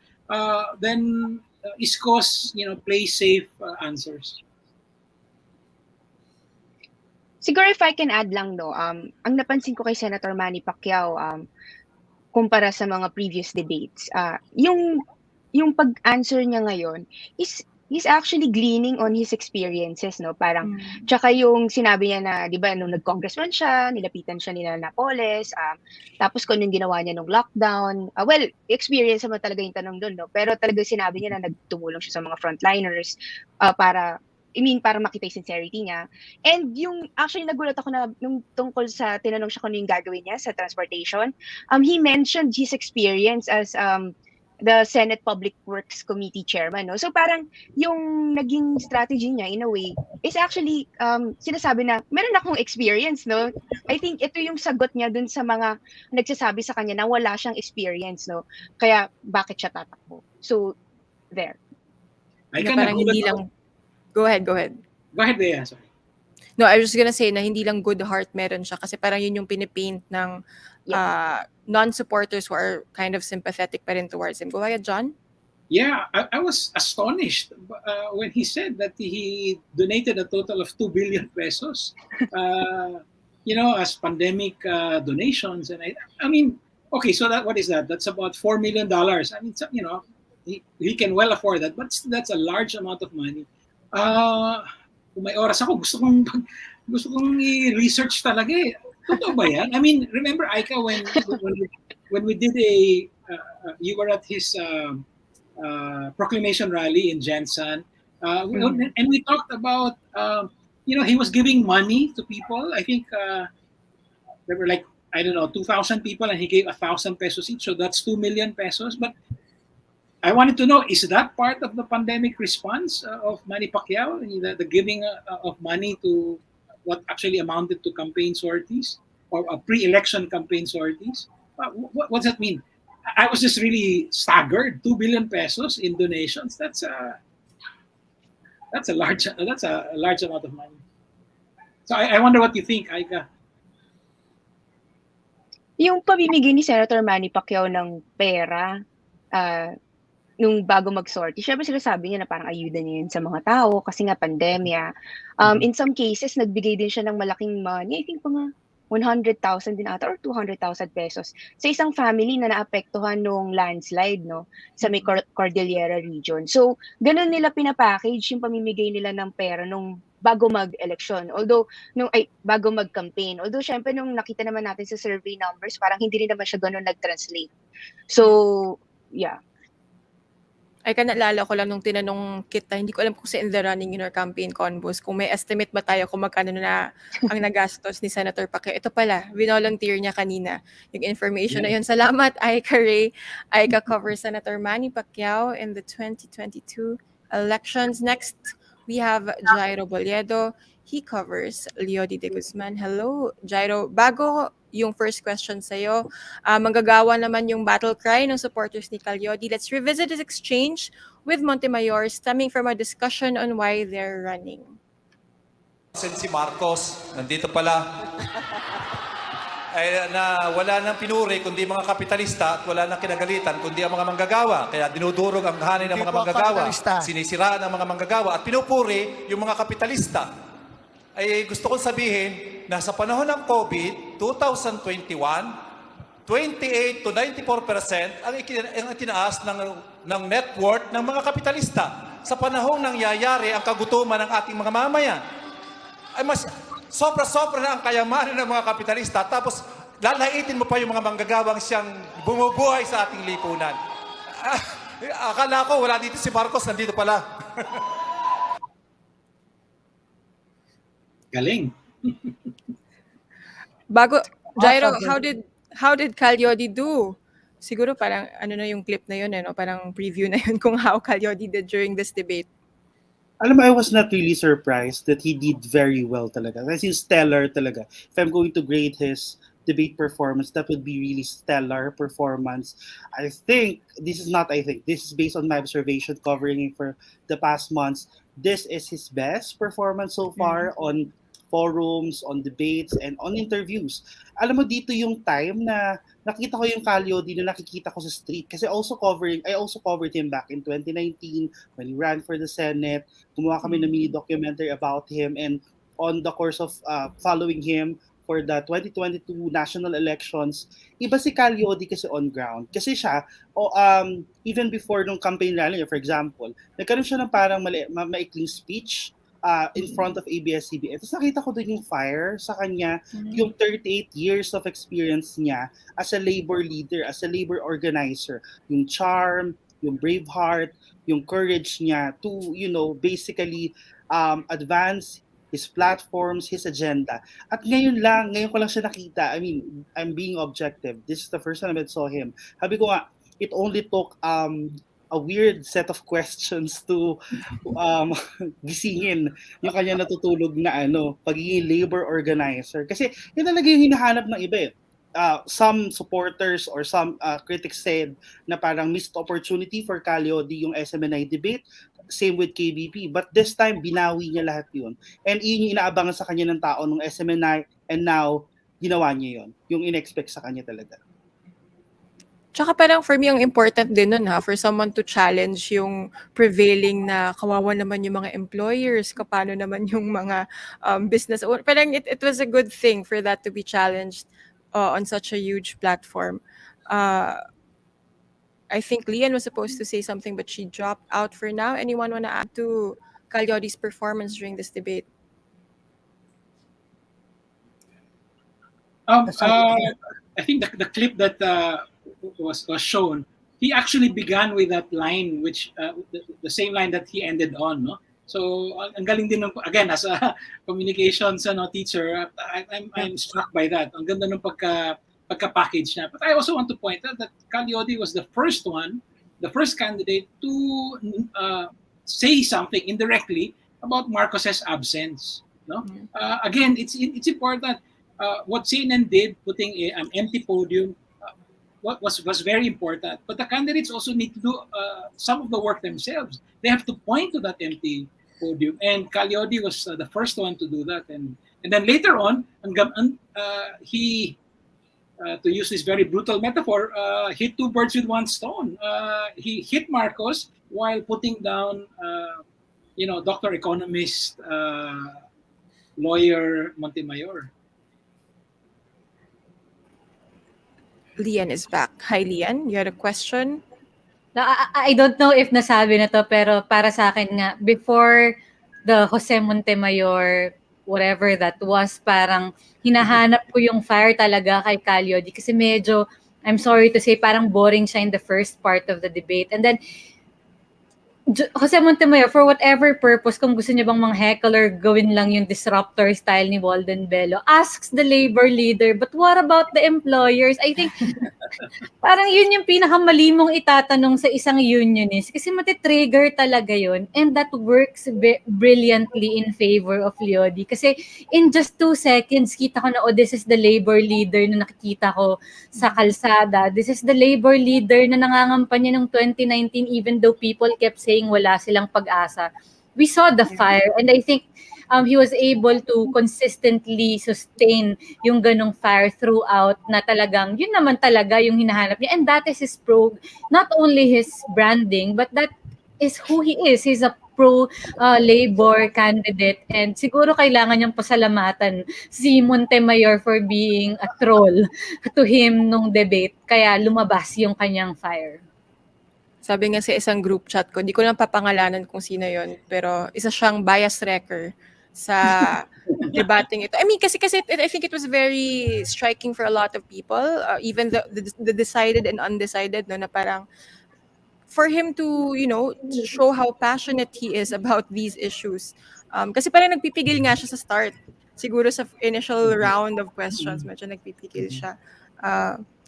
Speaker 2: than Isko's play safe answers.
Speaker 11: Siguro if I can add lang, no, ang napansin ko kay Senator Manny Pacquiao kumpara sa mga previous debates, yung pag-answer niya ngayon is he's actually gleaning on his experiences, no? Parang, tsaka yung sinabi niya na, di ba, nung nag-congressman siya, nilapitan siya nila Napoles, tapos kung yung ginawa niya nung lockdown, well, experience naman talaga yung tanong doon, no? Pero talaga sinabi niya na nagtumulong siya sa mga frontliners para makita yung sincerity niya. And yung, actually, nagulat ako na nung tungkol sa, tinanong siya kung yung gagawin niya sa transportation, he mentioned his experience as the Senate Public Works Committee chairman, no? So parang yung naging strategy niya in a way is actually sinasabi na meron akong experience, no? I think ito yung sagot niya dun sa mga nagsasabi sa kanya na wala siyang experience, no? Kaya bakit siya tatakbo? So there.
Speaker 2: I
Speaker 1: Na
Speaker 2: can
Speaker 1: parang
Speaker 2: agree
Speaker 1: hindi
Speaker 2: with-
Speaker 1: lang... Go ahead, go ahead.
Speaker 2: Go ahead, Bea. Sorry.
Speaker 1: No, I was just gonna say na hindi lang good heart meron siya kasi parang yun yung pinipaint ng non-supporters who are kind of sympathetic pa rin towards him. Go ahead, John.
Speaker 2: Yeah, I was astonished when he said that he donated a total of 2 billion pesos, as pandemic donations. And I mean, okay, so what is that? That's about $4 million. I mean, he can well afford that, but that's a large amount of money. Kung may oras ako, gusto kong i-research talaga eh. Totoo ba yan? I mean, remember Aika when we did you were at his proclamation rally in Jensen, and we talked about he was giving money to people. I think there were 2,000 people, and he gave 1,000 pesos each, so that's 2 million pesos. But I wanted to know, is that part of the pandemic response of Manny Pacquiao, the giving of money to what actually amounted to campaign sorties or pre-election campaign sorties? What does that mean? I was just really staggered. 2 billion pesos in donations. That's a large amount of money. So I wonder what you think, Aika.
Speaker 11: Yung pamimigay ni Senator Manny Pacquiao ng pera nung bago mag-sortie, syempre sinasabi niya na parang ayuda niya yun sa mga tao kasi nga pandemya. In some cases, nagbigay din siya ng malaking money. I think mga 100,000 din ata or 200,000 pesos sa isang family na naapektuhan nung landslide, no, sa may Cordillera region. So, ganun nila pinapackage yung pamimigay nila ng pera nung bago mag-election. Bago mag-campaign. Although, syempre, nung nakita naman natin sa survey numbers, parang hindi rin naman siya ganun nag-translate. So, yeah.
Speaker 1: Ay, naalala ko lang nung tinanong kita, hindi ko alam kung sa In the Running in our campaign convos, kung may estimate ba tayo kung magkano na ang nagastos ni Senator Pacquiao. Ito pala, volunteer niya kanina. Yung information na yun. Salamat, Aika Ray. Aika covers Senator Manny Pacquiao in the 2022 elections. Next, we have Jairo Boliedo. He covers Leody de Guzman. Hello, Jairo. Bago yung first question sa'yo, manggagawa naman yung battle cry ng supporters ni Calyodi. Let's revisit this exchange with Montemayor stemming from a discussion on why they're running.
Speaker 12: Si Marcos, nandito pala. Ay, na wala nang pinuri kundi mga kapitalista at wala nang kinagalitan kundi ang mga manggagawa. Kaya dinudurog ang hanay ng mga manggagawa, sinisiraan ang mga manggagawa at pinupuri yung mga kapitalista. Ay gusto kong sabihin na sa panahon ng COVID, 2021, 28 to 94% ang itinaas ng net worth ng mga kapitalista. Sa panahong nangyayari ang kagutuman ng ating mga mamayan. Ay mas sobra-sobra na ang kayamanan ng mga kapitalista tapos lalaitin mo pa yung mga manggagawang siyang bumubuhay sa ating lipunan. Akala ko wala dito si Marcos, nandito pala.
Speaker 2: Galing.
Speaker 1: Bago, Jairo, how did Calyodi do? Siguro parang ano na yung clip na yun, parang preview na yun kung how Calyodi did during this debate.
Speaker 13: Alam mo, I was not really surprised that he did very well talaga. Kasi stellar talaga. If I'm going to grade his debate performance, that would be really stellar performance. This is based on my observation covering him for the past months. This is his best performance so far on forums, on debates, and on interviews. Alam mo, dito yung time na nakita ko yung Calyodi na nakikita ko sa street. Kasi I also covered him back in 2019 when he ran for the Senate. Gumawa kami ng mini documentary about him, and on the course of following him for the 2022 national elections, iba si Calyodi kasi on ground. Kasi siya, even before nung campaign rally, for example, nagkaroon siya ng parang maikling speech in front of ABS-CBN. Tapos nakita ko doon yung fire sa kanya, yung 38 years of experience niya as a labor leader, as a labor organizer, yung charm, yung brave heart, yung courage niya to, basically advance his platforms, his agenda. At ngayon ko lang siya nakita. I mean, I'm being objective. This is the first time I saw him. Sabi ko nga, it only took a weird set of questions to um, gisingin yung kanya natutulog na pagiging labor organizer. Kasi yun talaga yung hinahanap ng iba eh. Some supporters or some critics said na parang missed opportunity for Calyodi yung SMNI debate. Same with KBP. But this time, binawi niya lahat yun. And yun yung inaabangan sa kanya ng tao ng SMNI, and now, ginawa niya yun. Yung in-expect sa kanya talaga.
Speaker 1: Tsaka parang for me, ang important din nun for someone to challenge yung prevailing na kawawa naman yung mga employers, kapano naman yung mga business owner. Parang it was a good thing for that to be challenged on such a huge platform. I think Lian was supposed to say something, but she dropped out for now. Anyone want to add to Calyodi's performance during this debate?
Speaker 2: I think the clip that was shown, he actually began with that line, which the same line that he ended on. No? So ang galing din again as a communications teacher, I'm struck by that. Ang ganda ng pagka-package niya. But I also want to point out that Calyodi was the first candidate to say something indirectly about Marcos's absence. No, again, it's important. What CNN did, putting an empty podium, was very important. But the candidates also need to do some of the work themselves. They have to point to that empty podium, and Calyodi was the first one to do that. And then later on, he. To use this very brutal metaphor, hit two birds with one stone. He hit Marcos while putting down, doctor, economist, lawyer Montemayor.
Speaker 1: Lian is back. Hi, Lian. You had a question?
Speaker 5: I don't know if nasabi na to, pero para sa akin nga, before the Jose Montemayor, whatever that was, parang hinahanap ko yung fire talaga kay Calyodi kasi medyo, I'm sorry to say, parang boring siya in the first part of the debate. And then, Jose Montemayor, for whatever purpose, kung gusto niya bang mga heckler, gawin lang yung disruptor style ni Walden Bello, asks the labor leader, but what about the employers? I think, parang yun yung pinakamali mong itatanong sa isang unionist kasi matitrigger talaga yun, and that works brilliantly in favor of Leody kasi in just 2 seconds, kita ko na, this is the labor leader na nakikita ko sa kalsada. This is the labor leader na nangangampanya ng 2019 even though people kept saying wala silang pag-asa. We saw the fire, and I think he was able to consistently sustain yung ganong fire throughout na talagang yun naman talaga yung hinahanap niya, and that is his not only his branding, but that is who he is. He's a pro-labor candidate, and siguro kailangan niyang pasalamatan si Montemayor for being a troll to him nung debate, kaya lumabas yung kanyang fire.
Speaker 1: Sabi nga sa isang group chat ko, hindi ko lang papangalanan kung sino yon, pero isa siyang bias wrecker sa debating ito. I mean, kasi I think it was very striking for a lot of people, even the decided and undecided, no, na parang for him to, to show how passionate he is about these issues. Kasi parang nagpipigil nga siya sa start. Siguro sa initial round of questions, medyo nagpipigil siya.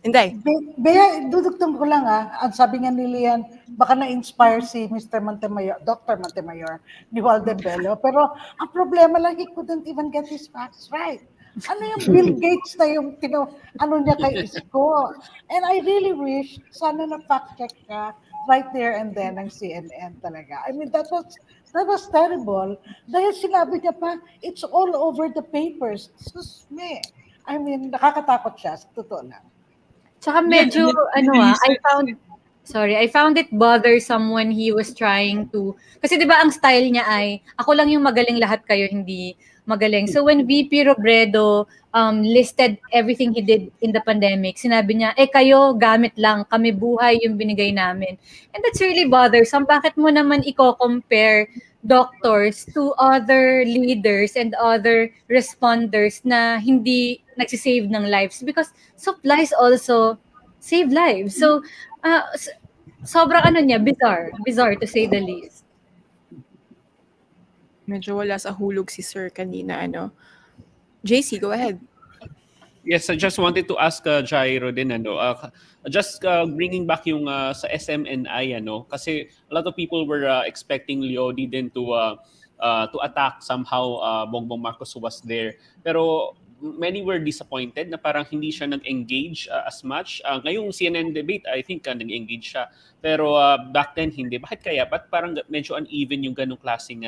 Speaker 1: Inday.
Speaker 3: Bea, dudugtong ko lang ang sabi nga ni Lian, baka na-inspire si Mr. Montemayor, Dr. Montemayor, ni Walden Bello, pero ang problema lang, he couldn't even get his facts right. Ano yung Bill Gates na yung niya kay Isko? And I really wish, sana na-fact check ka right there and then ng CNN talaga. I mean, that was terrible. Dahil sinabi niya pa, it's all over the papers. Sus me. I mean, nakakatakot siya, sa totoo lang.
Speaker 5: Tsaka medyo, I found it bothersome when he was trying to, kasi di ba ang style niya ay, ako lang yung magaling, lahat kayo hindi magaling. So when VP Robredo listed everything he did in the pandemic, sinabi niya, kayo gamit lang, kami buhay yung binigay namin. And that's really bothersome. Bakit mo naman i-compare doctors to other leaders and other responders na hindi nagsisave ng lives? Because supplies also save lives. So, sobrang bizarre to say the least.
Speaker 1: Medyo wala sa hulog si Sir kanina, JC, go ahead.
Speaker 4: Yes, I just wanted to ask Jairo din just bringing back yung sa SMNI kasi a lot of people were expecting Leody din to attack somehow Bongbong Marcos was there. Pero many were disappointed na parang hindi siya nag-engage as much. Ngayong CNN debate, I think nag-engage siya. Pero back then hindi. Bakit kaya? Ba't parang medyo uneven yung ganong klaseng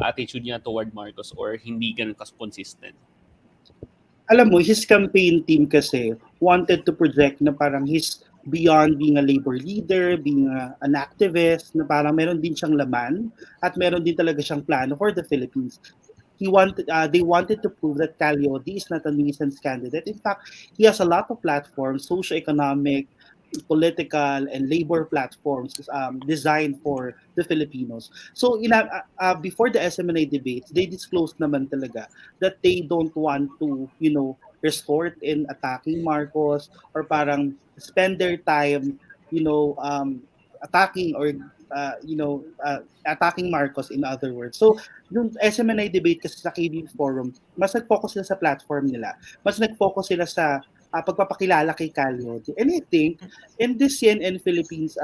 Speaker 4: attitude niya toward Marcos or hindi ganun consistent?
Speaker 13: Alam mo, his campaign team kasi wanted to project na parang he's beyond being a labor leader, being an activist, na parang meron din siyang laman at meron din talaga siyang plano for the Philippines. They wanted to prove that Calyodi is not a nuisance candidate. In fact, he has a lot of platforms, socio-economic, political, and labor platforms designed for the Filipinos. So before the SMNA debates, they disclosed naman talaga that they don't want to, resort in attacking Marcos or parang spend their time, attacking or attacking Marcos in other words. So yung SMNA debate kasi sa KB Forum, mas nag-focus sila sa platform nila. Mas nag-focus sila sa pagpapakilala kay Calyodi. And I think in this CNN Philippines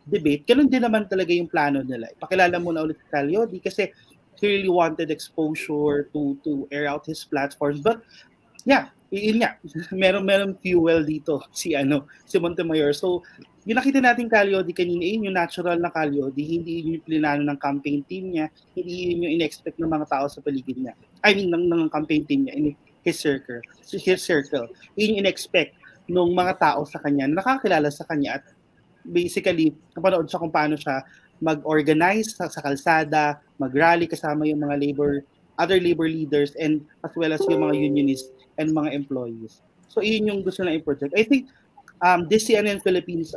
Speaker 13: debate, ganun din naman talaga yung plano nila. Ipakilala muna ulit si Calyodi kasi he really wanted exposure to air out his platforms. But yeah, yun nga, meron fuel dito si Montemayor. So yung nakita natin Calyodi kanina, yun yung natural na Calyodi, hindi yun yung plinano ng campaign team niya, hindi yun yung in-expect ng mga tao sa paligid niya. I mean, ng campaign team niya, his circle. Yun yung in-expect ng mga tao sa kanya, nakakilala sa kanya at basically, napanood siya kung paano siya mag-organize sa kalsada, mag-rally kasama yung mga other labor leaders and as well as yung mga unionists and mga employees. So yun yung gusto na i-project. I think this CNN Philippines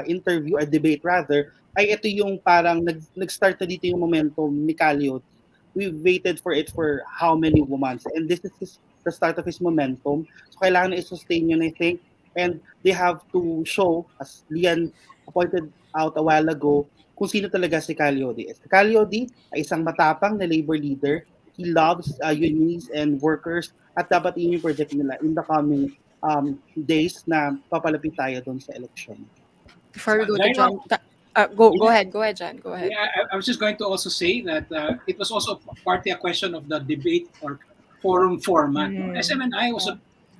Speaker 13: interview or debate rather, ay ito yung parang nag-start na dito yung momentum ni Calyodi. We waited for it for how many months, and this is the start of his momentum. So kailangan na i-sustain yun, I think, and they have to show, as Lian pointed out a while ago, kung sino talaga si Calyodi. Si Calyodi ay isang matapang na labor leader. He loves unions and workers, at dapat yun yung project nila in the coming days na papalapit tayo doon sa election.
Speaker 1: Before we go to John, go ahead, John. Go ahead.
Speaker 2: Yeah, I was just going to also say that it was also partly a question of the debate or forum format. SMNI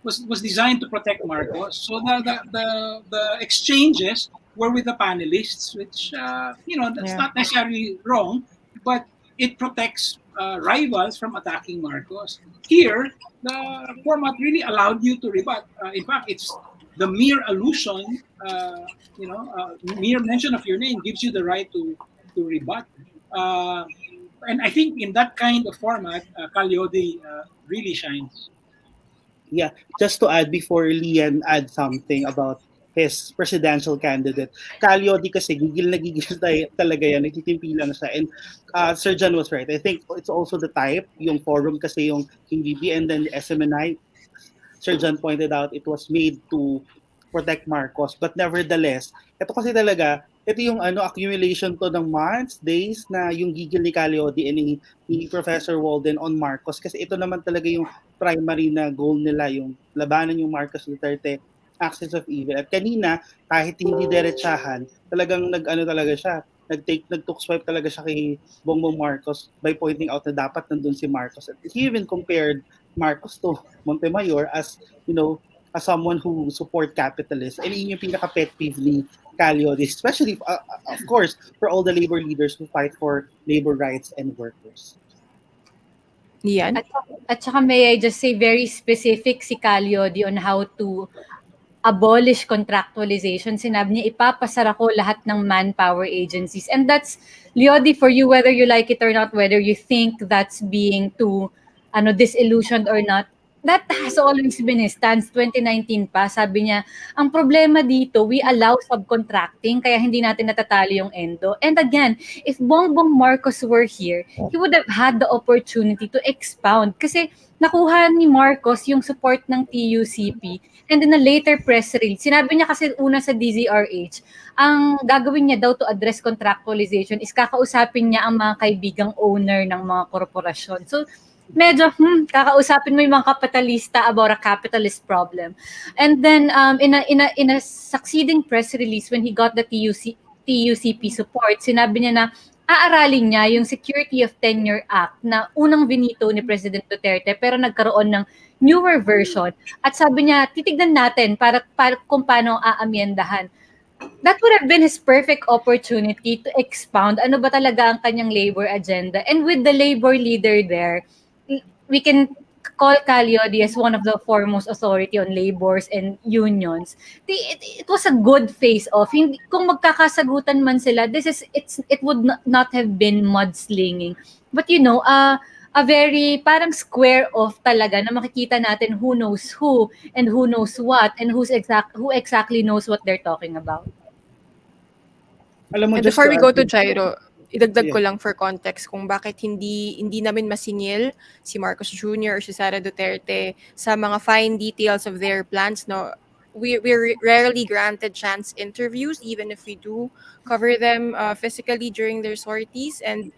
Speaker 2: was designed to protect Marcos, so the exchanges were with the panelists, which that's not necessarily wrong, but it protects rivals from attacking Marcos. Here, the format really allowed you to rebut. In fact, it's the mere allusion, mere mention of your name gives you the right to rebut. And I think in that kind of format, Calyodi really shines.
Speaker 13: Yeah, just to add before Lian adds something about his presidential candidate, Calyodi kasi gigil na gigil talaga yan, nagtitimpi lang siya. And Sir John was right. I think it's also the type, yung forum kasi yung KBB and then the SMNI, Sir John pointed out, it was made to protect Marcos. But nevertheless, ito kasi talaga, ito yung accumulation to ng months, days na yung gigil ni Calyodi and ni Professor Walden on Marcos. Kasi ito naman talaga yung primary na goal nila, yung labanan yung Marcos Duterte axis of evil. At kanina, kahit hindi diretsahan, talagang talaga siya. Nag-took swipe talaga siya kay Bongbong Marcos by pointing out na dapat nandun si Marcos. At he even compared Marcos to Montemayor as, as someone who support capitalists. And yun yung pinaka-pet peeve ni Calyodi, especially, of course, for all the labor leaders who fight for labor rights and workers.
Speaker 1: Lian?
Speaker 5: At saka may I just say very specific si Calyodi on how to abolish contractualization. Sinabi niya, ipapasara ko lahat ng manpower agencies. And that's, Leody, for you, whether you like it or not, whether you think that's being too disillusioned or not, that has always been his stance. 2019 pa, sabi niya, ang problema dito, we allow subcontracting, kaya hindi natin natatalo yung endo. And again, if Bongbong Marcos were here, he would have had the opportunity to expound. Kasi nakuha ni Marcos yung support ng TUCP. And in a later press release, sinabi niya kasi una sa DZRH, ang gagawin niya daw to address contractualization is kakausapin niya ang mga kaibigang owner ng mga korporasyon. So, medyo, kakausapin mo yung mga kapitalista about a capitalist problem. And then, in a succeeding press release when he got the TUCP support, sinabi niya na aaralin niya yung Security of Tenure Act na unang vinito ni President Duterte pero nagkaroon ng newer version. At sabi niya, titignan natin para kung paano aamyendahan. That would have been his perfect opportunity to expound ano ba talaga ang kanyang labor agenda. And with the labor leader there, we can call Calyodi as one of the foremost authority on labors and unions. It was a good face-off. Hindi, kung magkakasagutan man sila, it would not have been mudslinging. But you know, a very parang square off talaga na makikita natin who knows who and who knows what and who exactly knows what they're talking about.
Speaker 13: Alam mo,
Speaker 1: And
Speaker 13: just
Speaker 1: before we go to
Speaker 13: add-
Speaker 1: Jairo, idagdag ko
Speaker 13: Yeah.
Speaker 1: lang for context kung bakit hindi namin masingil si Marcos Jr. or si Sara Duterte sa mga fine details of their plans, no. We're rarely granted chance interviews, even if we do cover them physically during their sorties. And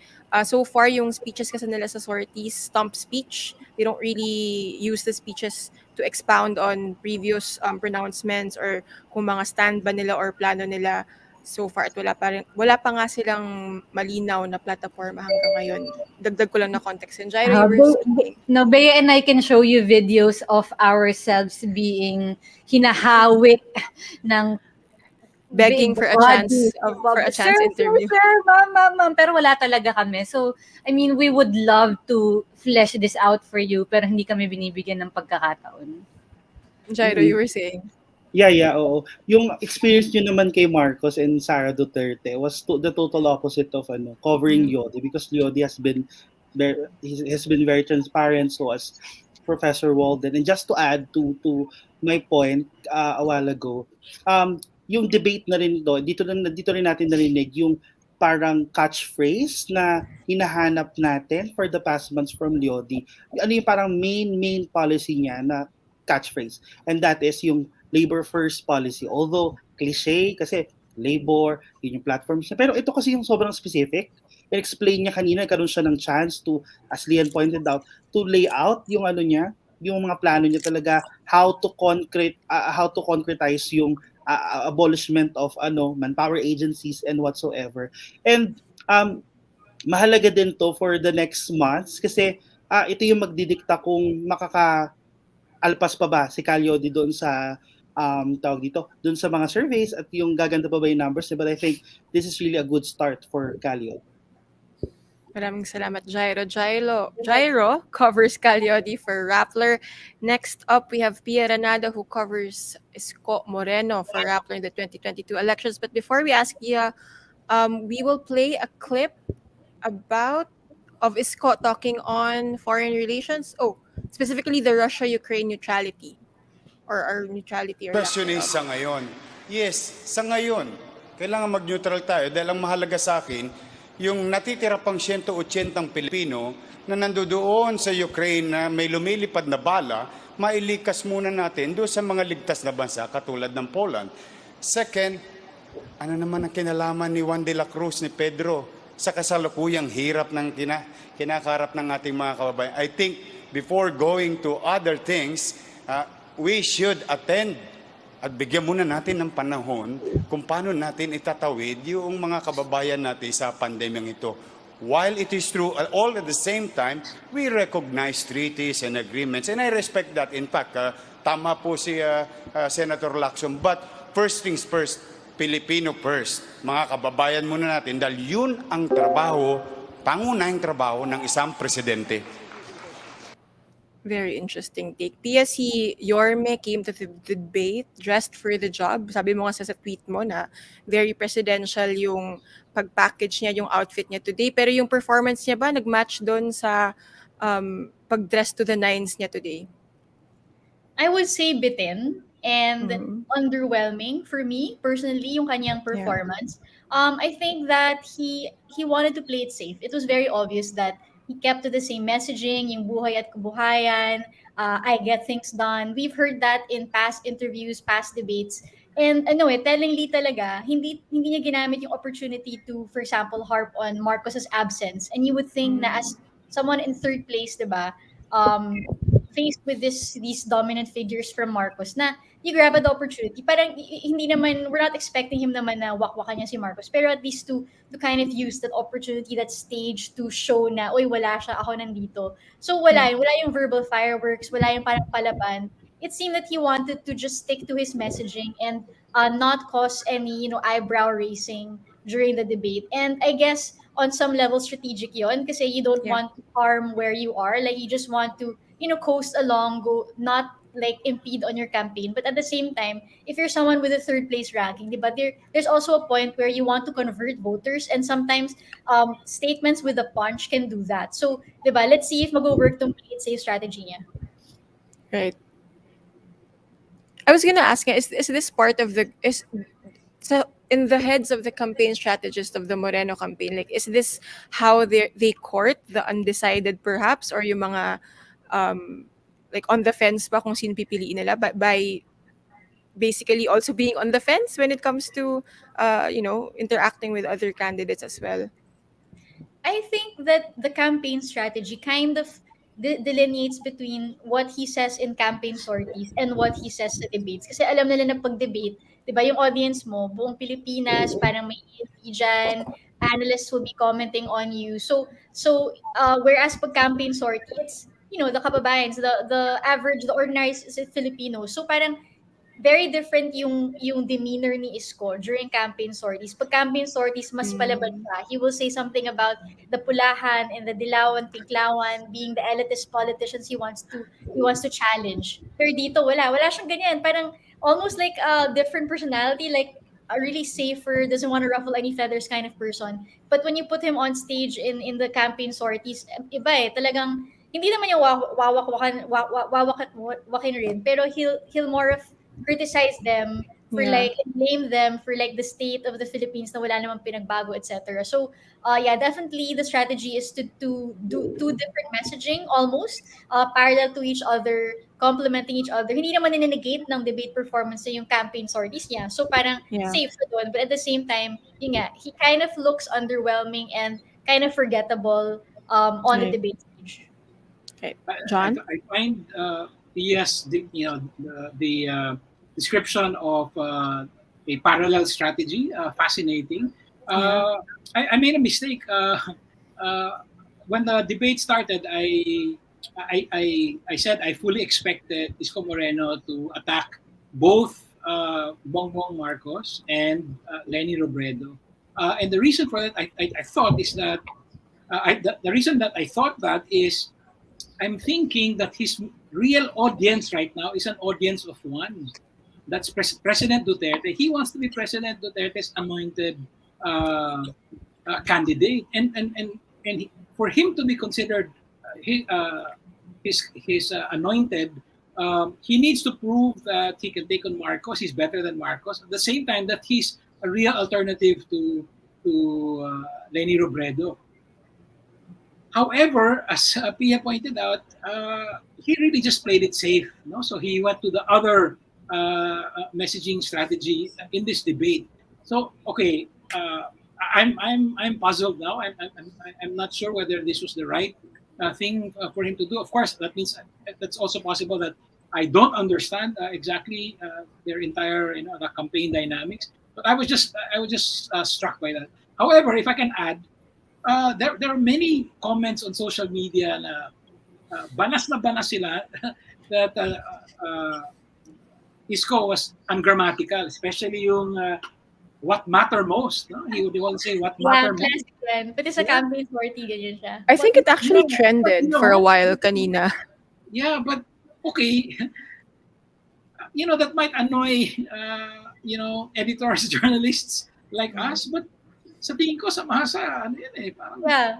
Speaker 1: so far, yung speeches kasi nila sa sorties, stump speech. They don't really use the speeches to expound on previous pronouncements or kung mga stand ba nila or plano nila so far. At wala pa nga silang malinaw na plataforma hanggang ngayon. Dagdag ko lang na context. And Jairo, you were speaking.
Speaker 5: No, Bea and I can show you videos of ourselves being hinahawik ng
Speaker 1: Begging
Speaker 5: big
Speaker 1: for a chance
Speaker 5: Sir,
Speaker 1: interview.
Speaker 5: Sir, ma'am. Pero wala talaga kami. So, I mean, we would love to flesh this out for you, pero hindi kami binibigyan ng pagkakataon.
Speaker 1: Jairo, you were saying.
Speaker 13: Yeah, oo. Yung experience nyo naman kay Marcos and Sara Duterte was the total opposite of covering Yodi, because Yodi has been very transparent, so as Professor Walden. And just to add to my point a while ago, yung debate na rin dito rin natin narinig yung parang catchphrase na hinahanap natin for the past months from Yodi. Ano yung parang main policy niya na catchphrase, and that is yung labor first policy. Although cliche kasi labor, yun yung platforms niya. Pero ito kasi yung sobrang specific. I-explain niya kanina, nagkaroon siya ng chance to, as Lian pointed out, to lay out yung yung mga plano niya talaga, how to concretize yung abolishment of manpower agencies and whatsoever. And mahalaga din to for the next months kasi ito yung magdidikta kung alpas pa ba si Calyodi doon sa doon sa mga surveys at yung gaganda pa ba yung numbers. But I think this is really a good start for Calyodi.
Speaker 1: Maraming salamat, Jairo. Jairo covers Calyodi for Rappler. Next up, we have Pia Ranada, who covers Isko Moreno for Rappler in the 2022 elections. But before we ask Pia, we will play a clip of Isko talking on foreign relations. Oh, specifically the Russia-Ukraine neutrality. Or our neutrality.
Speaker 14: Question is sa ngayon. Yes, sa ngayon. Kailangan mag-neutral tayo dahil ang mahalaga sa akin, yung natitira pang 180 Pilipino na nandoon sa Ukraine na may lumilipad na bala, mailikas muna natin doon sa mga ligtas na bansa katulad ng Poland. Second, ano naman ang kinalaman ni Juan de la Cruz, ni Pedro, sa kasalukuyang hirap ng kinakarap ng ating mga kababayan? I think before going to other things, we should attend at bigyan muna natin ng panahon kung paano natin itatawid yung mga kababayan natin sa pandemyang ito. While it is true, all at the same time, we recognize treaties and agreements. And I respect that. In fact, tama po si Senator Lacson. But first things first, Filipino first. Mga kababayan muna natin dahil yun ang trabaho, pangunahing trabaho ng isang presidente.
Speaker 1: Very interesting take. PSC Yorme came to the debate dressed for the job. Sabi mo nga sa tweet mo na very presidential yung pag-package niya, yung outfit niya today. Pero yung performance niya ba nag-match doon sa pag-dress to the nines niya today?
Speaker 15: I would say bitin and underwhelming for me personally yung kanyang performance. I think that he wanted to play it safe. It was very obvious that he kept to the same messaging, yung buhay at kabuhayan, I get things done. We've heard that in past interviews, past debates. And tellingly talaga, hindi niya ginamit yung opportunity to, for example, harp on Marcos's absence. And you would think na as someone in third place, diba, faced with these dominant figures from Marcos na you grab the opportunity. Parang hindi naman, we're not expecting him naman na wakwakan niya si Marcos, pero at least to kind of use that opportunity, that stage to show na, oy, wala siya, ako nandito. So wala yung verbal fireworks, wala yung parang palaban. It seemed that he wanted to just stick to his messaging and not cause any, eyebrow raising during the debate. And I guess on some level strategic yon kasi you don't want to harm where you are. Like you just want to, coast along, go not like impede on your campaign. But at the same time, if you're someone with a third place ranking, diba, there's also a point where you want to convert voters, and sometimes statements with a punch can do that. So, diba, let's see if mag-work tong play it safe strategy niya.
Speaker 1: Right. I was gonna ask, is this part of so in the heads of the campaign strategist of the Moreno campaign, like is this how they court the undecided perhaps, or yung mga like on the fence ba kung sino pipiliin nila by basically also being on the fence when it comes to interacting with other candidates as well?
Speaker 15: I think that the campaign strategy kind of delineates between what he says in campaign sorties and what he says sa debates. Kasi alam nila na pag-debate, di ba, yung audience mo, buong Pilipinas, parang may ESP dyan, analysts will be commenting on you. So whereas pag campaign sorties, the kababayans, the average, the ordinary Filipinos. So parang very different yung demeanor ni Isko during campaign sorties. Pag campaign sorties, mas palaban pa. He will say something about the pulahan and the dilawan, tinklawan, being the elitist politicians he wants to challenge. Pero dito, wala siyang ganyan. Parang almost like a different personality, like a really safer, doesn't want to ruffle any feathers kind of person. But when you put him on stage in the campaign sorties, iba talagang hindi naman yung wawakin rin, pero he'll more of criticize them for like blame them for like the state of the Philippines na wala namang pinagbago, etc. So definitely the strategy is to do two different messaging almost parallel to each other, complementing each other. Hindi naman ninegate ng debate performance yung campaign sorties niya. So parang safe sa doon, but at the same time, he kind of looks underwhelming and kind of forgettable on the debate stage.
Speaker 1: Okay. John?
Speaker 2: I find yes, the description of a parallel strategy fascinating. I made a mistake when the debate started. I said I fully expected Isko Moreno to attack both Bongbong Marcos and Leni Robredo, and the reason for that I thought is that the reason that I thought that is I'm thinking that his real audience right now is an audience of one. That's President Duterte. He wants to be President Duterte's anointed candidate, and for him to be considered his anointed, he needs to prove that he can take on Marcos. He's better than Marcos. At the same time, that he's a real alternative to Leni Robredo. However, as Pia pointed out, he really just played it safe. No? So he went to the other messaging strategy in this debate. So okay, I'm puzzled now. I'm not sure whether this was the right thing for him to do. Of course, that means that's also possible that I don't understand exactly their entire the campaign dynamics. But I was just struck by that. However, if I can add, there are many comments on social media na banas na banas sila that Isko was ungrammatical, especially yung what matter most. No? He would always say what matter most.
Speaker 15: Classic yan. Pati sa campaign sortie, ganyan siya.
Speaker 1: I think it actually trended for a while kanina.
Speaker 2: Yeah, but okay. That might annoy editors, journalists like us, but sa tingin ko sa masa, parang...
Speaker 15: Yeah.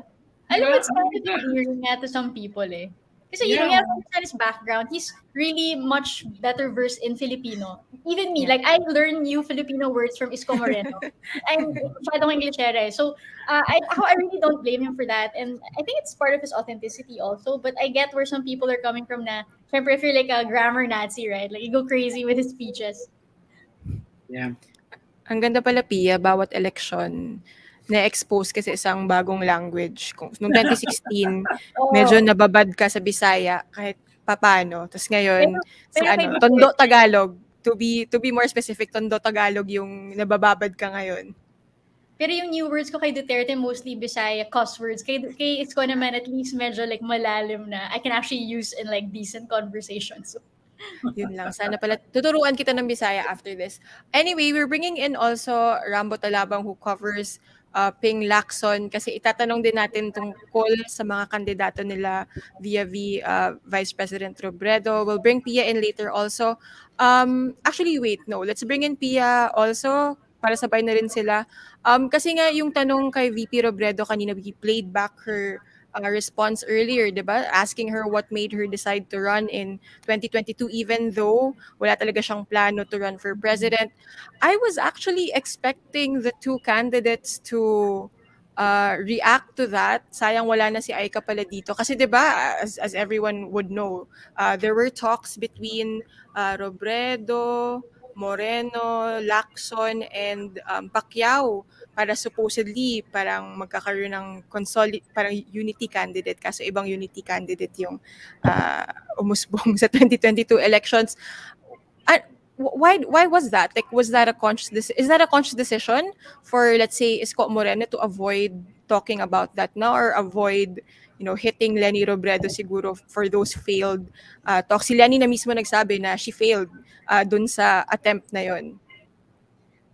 Speaker 15: Alam mo, it's kind of endearing nga to some people eh. Kasi you understand his background. He's really much better versed in Filipino. Even me, like I learn new Filipino words from Isko Moreno. I'm masyadong Englishera eh. So I really don't blame him for that. And I think it's part of his authenticity also. But I get where some people are coming from na, syempre if you're like a grammar Nazi, right? Like you go crazy with his speeches.
Speaker 2: Yeah.
Speaker 1: Ang ganda pala, Pia, bawat election, na-expose kasi isang bagong language. Noong 2016, medyo
Speaker 6: Oh.
Speaker 1: nababad ka sa Bisaya kahit papano. Tapos ngayon,
Speaker 6: Pero
Speaker 1: sa
Speaker 6: kay
Speaker 1: Tondo
Speaker 6: Duterte,
Speaker 1: Tagalog. To be more specific, Tondo Tagalog yung nabababad ka ngayon.
Speaker 15: Pero yung new words ko kay Duterte, mostly Bisaya, cuss words. Kay Isko naman, at least medyo like malalim na I can actually use in like decent conversations.
Speaker 1: Yun lang. Sana pala tuturuan kita ng Bisaya after this. Anyway, we're bringing in also Rambo Talabang who covers Ping Lacson kasi itatanong din natin tungkol sa mga kandidato nila via Vice President Robredo. We'll bring Pia in later also. Actually, wait, no. Let's bring in Pia also para sabay na rin sila. Kasi nga yung tanong kay VP Robredo kanina, we played back her response earlier, di ba? Asking her what made her decide to run in 2022 even though wala talaga siyang plano to run for president. I was actually expecting the two candidates to react to that. Sayang wala na si Aika pala dito. Kasi di ba, as everyone would know, there were talks between Robredo, Moreno, Lacson, and Pacquiao para supposedly parang magkakaroon ng parang unity candidate kaso ibang unity candidate yung umusbong sa 2022 elections. Why was that? Like, was that a is that a conscious decision for, let's say, Isko Moreno to avoid talking about that now or avoid hitting Leni Robredo siguro for those failed talks? Si Leni na mismo nagsabi na she failed dun sa attempt na yon.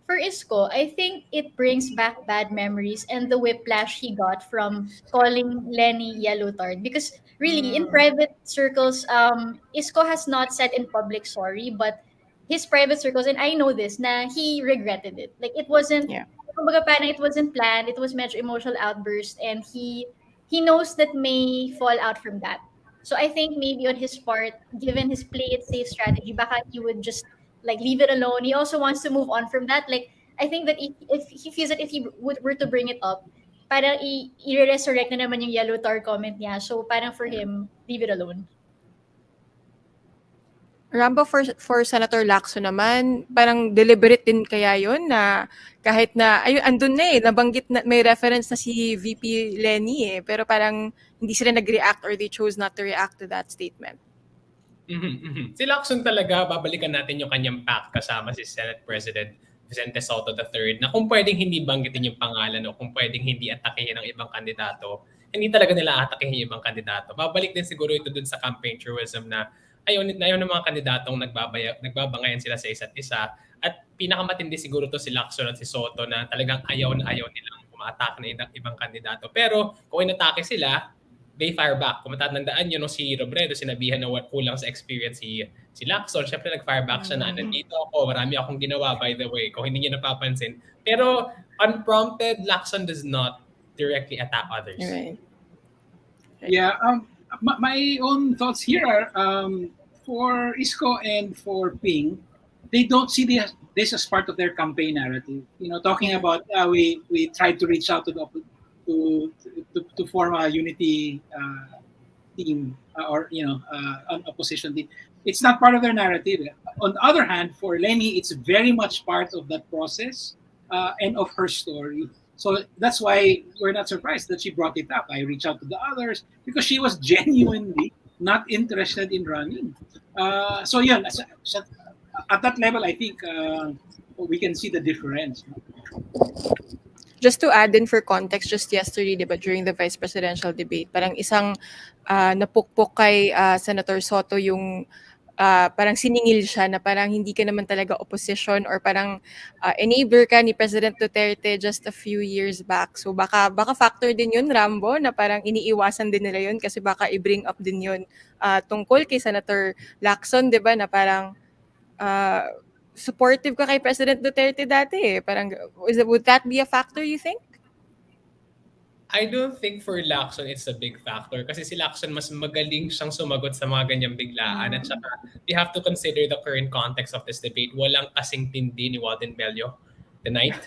Speaker 15: For Isko, I think it brings back bad memories and the whiplash he got from calling Lenny yellow tard. Because really, in private circles, Isko has not said in public sorry, but his private circles, and I know this, na he regretted it. Like, it wasn't, kumbaga parang it wasn't planned, it was much emotional outburst, and he knows that may fall out from that. So I think maybe on his part, given his play it safe strategy, baka he would just like leave it alone. He also wants to move on from that. Like, I think that if he feels that if he were to bring it up, parang i-resurrect na naman yung yellow tar comment niya. So parang for him, leave it alone.
Speaker 1: Rambo, for Senator Lacson naman, parang deliberate din kaya yun na kahit na, ayun, andun na nabanggit na, may reference na si VP Lenny pero parang hindi sila nag-react or they chose not to react to that statement.
Speaker 16: Si Lacson talaga, babalikan natin yung kanyang pact kasama si Senate President Vicente Soto III na kung pwedeng hindi banggitin yung pangalan o kung pwedeng hindi atakihin ng ibang kandidato, hindi talaga nila atakihin yung ibang kandidato. Babalik din siguro ito dun sa campaign truism na ayaw ng mga kandidatong nagbabangayan sila sa isa't isa. At pinakamatindi siguro to si Lacson at si Soto na talagang ayaw nilang umatake na ibang kandidato. Pero kung inatake sila, they fire back. Kung matatandaan nyo, si Robredo, sinabihan na kulang sa experience si Lacson. Siyempre, nag-fire back siya na, nandito ako, marami akong ginawa, by the way, kung hindi niyo napapansin. Pero, unprompted, Lacson does not directly attack others.
Speaker 1: Right.
Speaker 2: Yeah, my own thoughts here are, for Isko and for Ping, they don't see this as part of their campaign narrative. Talking about we tried to reach out to to form a unity team or an opposition team. It's not part of their narrative. On the other hand, for Lenny, it's very much part of that process and of her story. So that's why we're not surprised that she brought it up. I reached out to the others because she was genuinely not interested in running. So yeah, at that level, I think we can see the difference.
Speaker 1: Just to add in for context, just yesterday, diba, during the vice presidential debate, parang isang napukpok kay Senator Soto yung parang siningil siya na parang hindi ka naman talaga opposition or parang enabler ka ni President Duterte just a few years back. So baka factor din yun, Rambo, na parang iniiwasan din nila yun kasi baka i-bring up din yun tungkol kay Senator Lacson, diba, na parang supportive ka kay President Duterte dati Parang, would that be a factor, you think?
Speaker 16: I don't think for Lacson it's a big factor kasi si Lacson mas magaling siyang sumagot sa mga ganyang biglaan at saka we have to consider the current context of this debate. Walang kasing tindi ni Walden Bello tonight.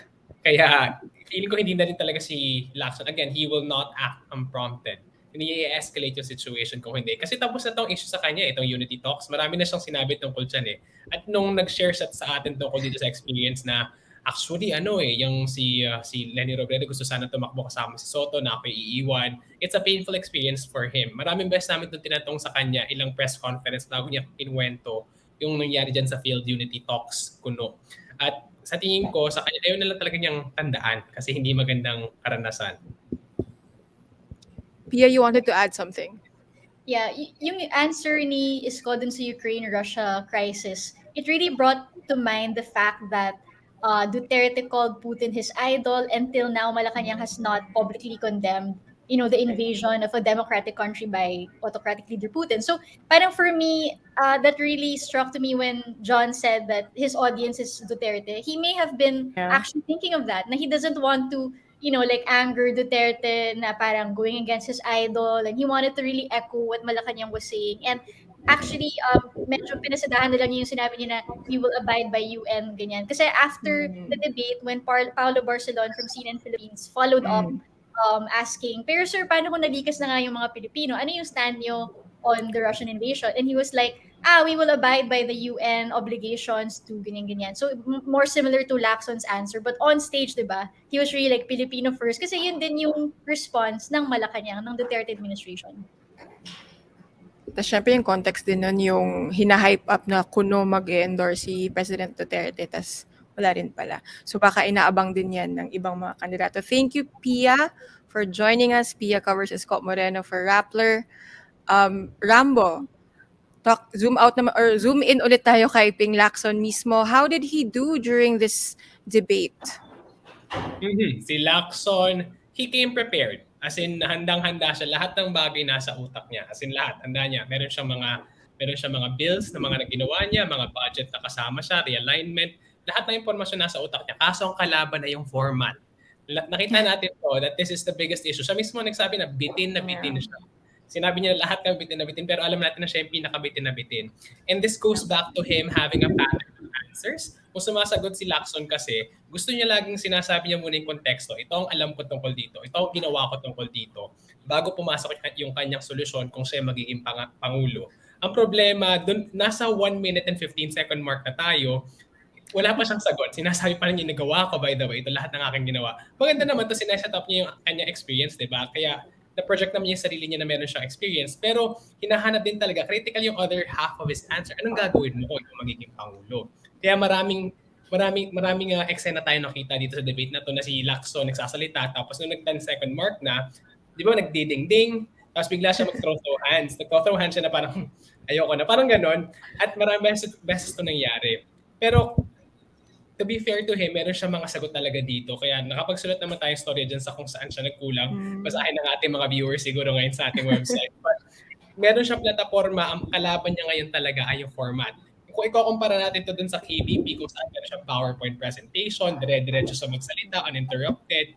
Speaker 16: Kaya feeling ko hindi na rin talaga si Lacson. Again, he will not act unprompted. Hindi i-escalate yung situation kung hindi. Kasi tapos na tong issue sa kanya, itong unity talks. Marami na siyang sinabi tungkol dyan At nung nag-share siya sa atin tungkol dito sa experience na Actually, yung si Lenny Robredo gusto sana tumakbo kasama si Soto na ako iiwan. It's a painful experience for him. Maraming beses namin itong tinatong sa kanya, ilang press conference bago niya kinuwento yung nangyari dyan sa Field Unity Talks kuno. At sa tingin ko, sa kanya, ayaw na lang talaga niyang tandaan kasi hindi magandang karanasan.
Speaker 1: Pia, you wanted to add something?
Speaker 15: Yeah, yung answer ni Isko dun sa Ukraine-Russia crisis, it really brought to mind the fact that Duterte called Putin his idol. Until now, Malacanang has not publicly condemned, the invasion of a democratic country by autocratic leader Putin. So, parang for me, that really struck to me when John said that his audience is Duterte. He may have been actually thinking of that, na he doesn't want to like anger Duterte na parang going against his idol, and he wanted to really echo what Malacanang was saying. And actually, medyo pinasadahan na lang yung sinabi niya na we will abide by UN, ganyan. Kasi after the debate, when Paolo Barcelon from CNN Philippines followed up asking, pero sir, paano kung nalikas na nga yung mga Pilipino? Ano yung stand nyo on the Russian invasion? And he was like, we will abide by the UN obligations to ganyan-ganyan. So, more similar to Lacson's answer. But on stage, diba, he was really like Filipino first kasi yun din yung response ng Malacanang, ng Duterte administration.
Speaker 1: Tapos syempre yung context din nun, yung hinahype up na kuno mag-endorse si President Duterte, tas wala rin pala. So baka inaabang din yan ng ibang mga kandidato. Thank you, Pia, for joining us. Pia covers Scott Moreno for Rappler. Rambo, zoom out naman or zoom in ulit tayo kay Ping Lacson mismo. How did he do during this debate?
Speaker 16: Si Lacson, he came prepared. As in, handang-handa siya. Lahat ng bagay nasa utak niya. As in, lahat, handa niya. Meron siyang mga bills na mga naginawa niya, mga budget na kasama siya, realignment. Lahat ng impormasyon nasa utak niya. Kaso ang kalaban na yung format. Nakita natin to that this is the biggest issue. Siya mismo nagsabi na bitin siya. Sinabi niya lahat ng bitin na bitin, pero alam natin na siya yung pinakabitin na bitin. And this goes back to him having a pattern of answers. Kung sumasagot si Lacson kasi, gusto niya laging sinasabi niya muna yung konteksto. Ito ang alam ko tungkol dito. Ito ang ginawa ko tungkol dito. Bago pumasok yung kanyang solusyon kung siya magiging pangulo. Ang problema, dun, nasa 1 minute and 15 second mark na tayo, wala pa siyang sagot. Sinasabi pa rin niya, nagawa ko, by the way, ito lahat ng aking ginawa. Maganda naman ito, sineset up niya yung kanyang experience, di ba? Kaya, na-project naman yung sarili niya na meron siyang experience. Pero, hinahanap din talaga, critical yung other half of his answer. Anong gagawin mo kung magiging pangulo? Kaya maraming eksena tayo nakita dito sa debate na to na si Lacson nagsasalita, tapos nung nag-10 second mark na, di ba, nagdiding-ding, tapos bigla siya mag-throw hands. Nag-throw hands siya na parang, ayoko na, parang ganon. At maraming beses to nangyari. Pero, to be fair to him, meron siya mga sagot talaga dito. Kaya nakapagsulat naman tayong story dyan sa kung saan siya nagkulang. Basahin ng ating mga viewers siguro ngayon sa ating website. But meron siyang plataforma, ang kalaban niya ngayon talaga ay yung format. Kung ikukumpara natin to dun sa KBP, kung saan meron siyang PowerPoint presentation, dire-diretso siya magsalita, uninterrupted.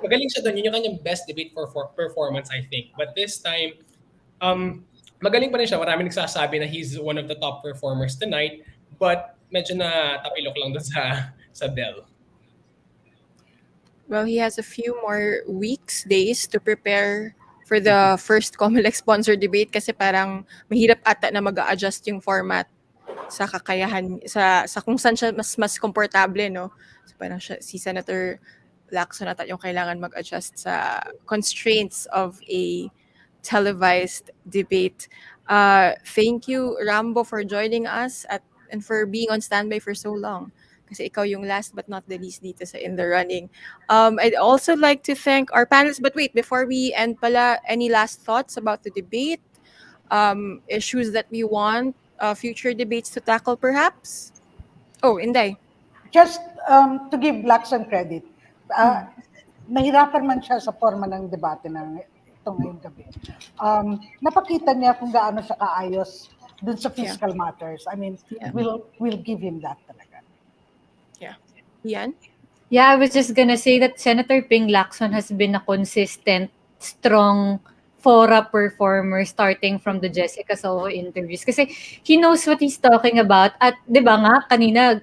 Speaker 16: Magaling siya dun. Yun yung kanyang best debate for performance, I think. But this time, magaling pa rin siya. Marami nagsasabi na he's one of the top performers tonight. But medyo na tapilok lang doon sa Dell.
Speaker 1: Well, he has a few more days to prepare for the first COMELEC sponsor debate kasi parang mahirap ata na mag-a-adjust yung format sa kakayahan sa kung saan siya mas komportable, no? So parang si Senator Lacson ata yung kailangan mag-adjust sa constraints of a televised debate. Thank you, Rambo, for joining us and for being on standby for so long. Kasi ikaw yung last but not the least dito sa In the Running. I'd also like to thank our panelists. But wait, before we end pala, any last thoughts about the debate? Issues that we want future debates to tackle perhaps? Oh, Inday.
Speaker 3: Just to give Lacson credit, nahirapan man siya sa forma ng debate ng itong ngayong gabi. Napakita niya kung gaano siya kaayos dun sa fiscal matters. I mean, we'll give him that talaga.
Speaker 1: Yeah. Yan?
Speaker 5: Yeah, I was just gonna say that Senator Ping Lacson has been a consistent, strong fora performer starting from the Jessica Soho interviews. Kasi he knows what he's talking about. At di ba nga, kanina,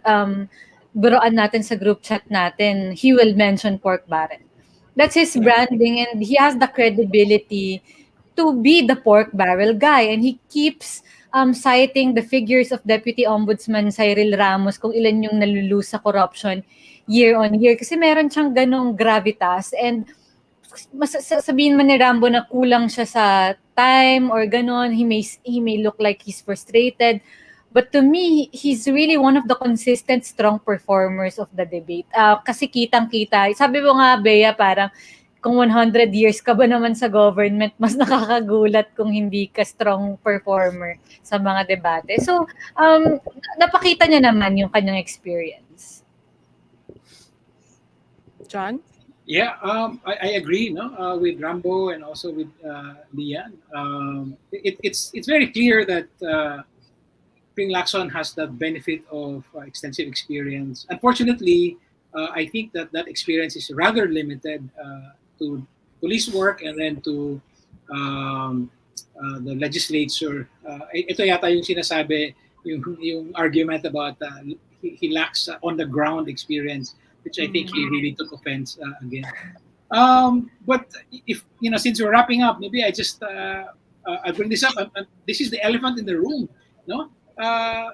Speaker 5: buroan natin sa group chat natin, he will mention pork barrel. That's his branding and he has the credibility to be the pork barrel guy. And he keeps citing the figures of Deputy Ombudsman Cyril Ramos kung ilan yung nalulus sa corruption. year on year kasi meron siyang ganong gravitas and sabihin man ni Rambo na kulang siya sa time or ganon, he may look like he's frustrated. But to me, he's really one of the consistent, strong performers of the debate. Kasi kitang-kita. Sabi mo nga, Bea, parang kung 100 years ka ba naman sa government, mas nakakagulat kung hindi ka strong performer sa mga debate. So, napakita niya naman yung kanyang experience.
Speaker 1: John?
Speaker 2: Yeah, I agree, no, with Rambo and also with Lian. It's very clear that Ping Lacson has the benefit of extensive experience. Unfortunately, I think that experience is rather limited to police work and then to the legislature. Ito yata yung sinasabi, yung argument about he lacks on the ground experience, which I think he really took offense again. But if since we're wrapping up, maybe I just I'll bring this up. This is the elephant in the room, no?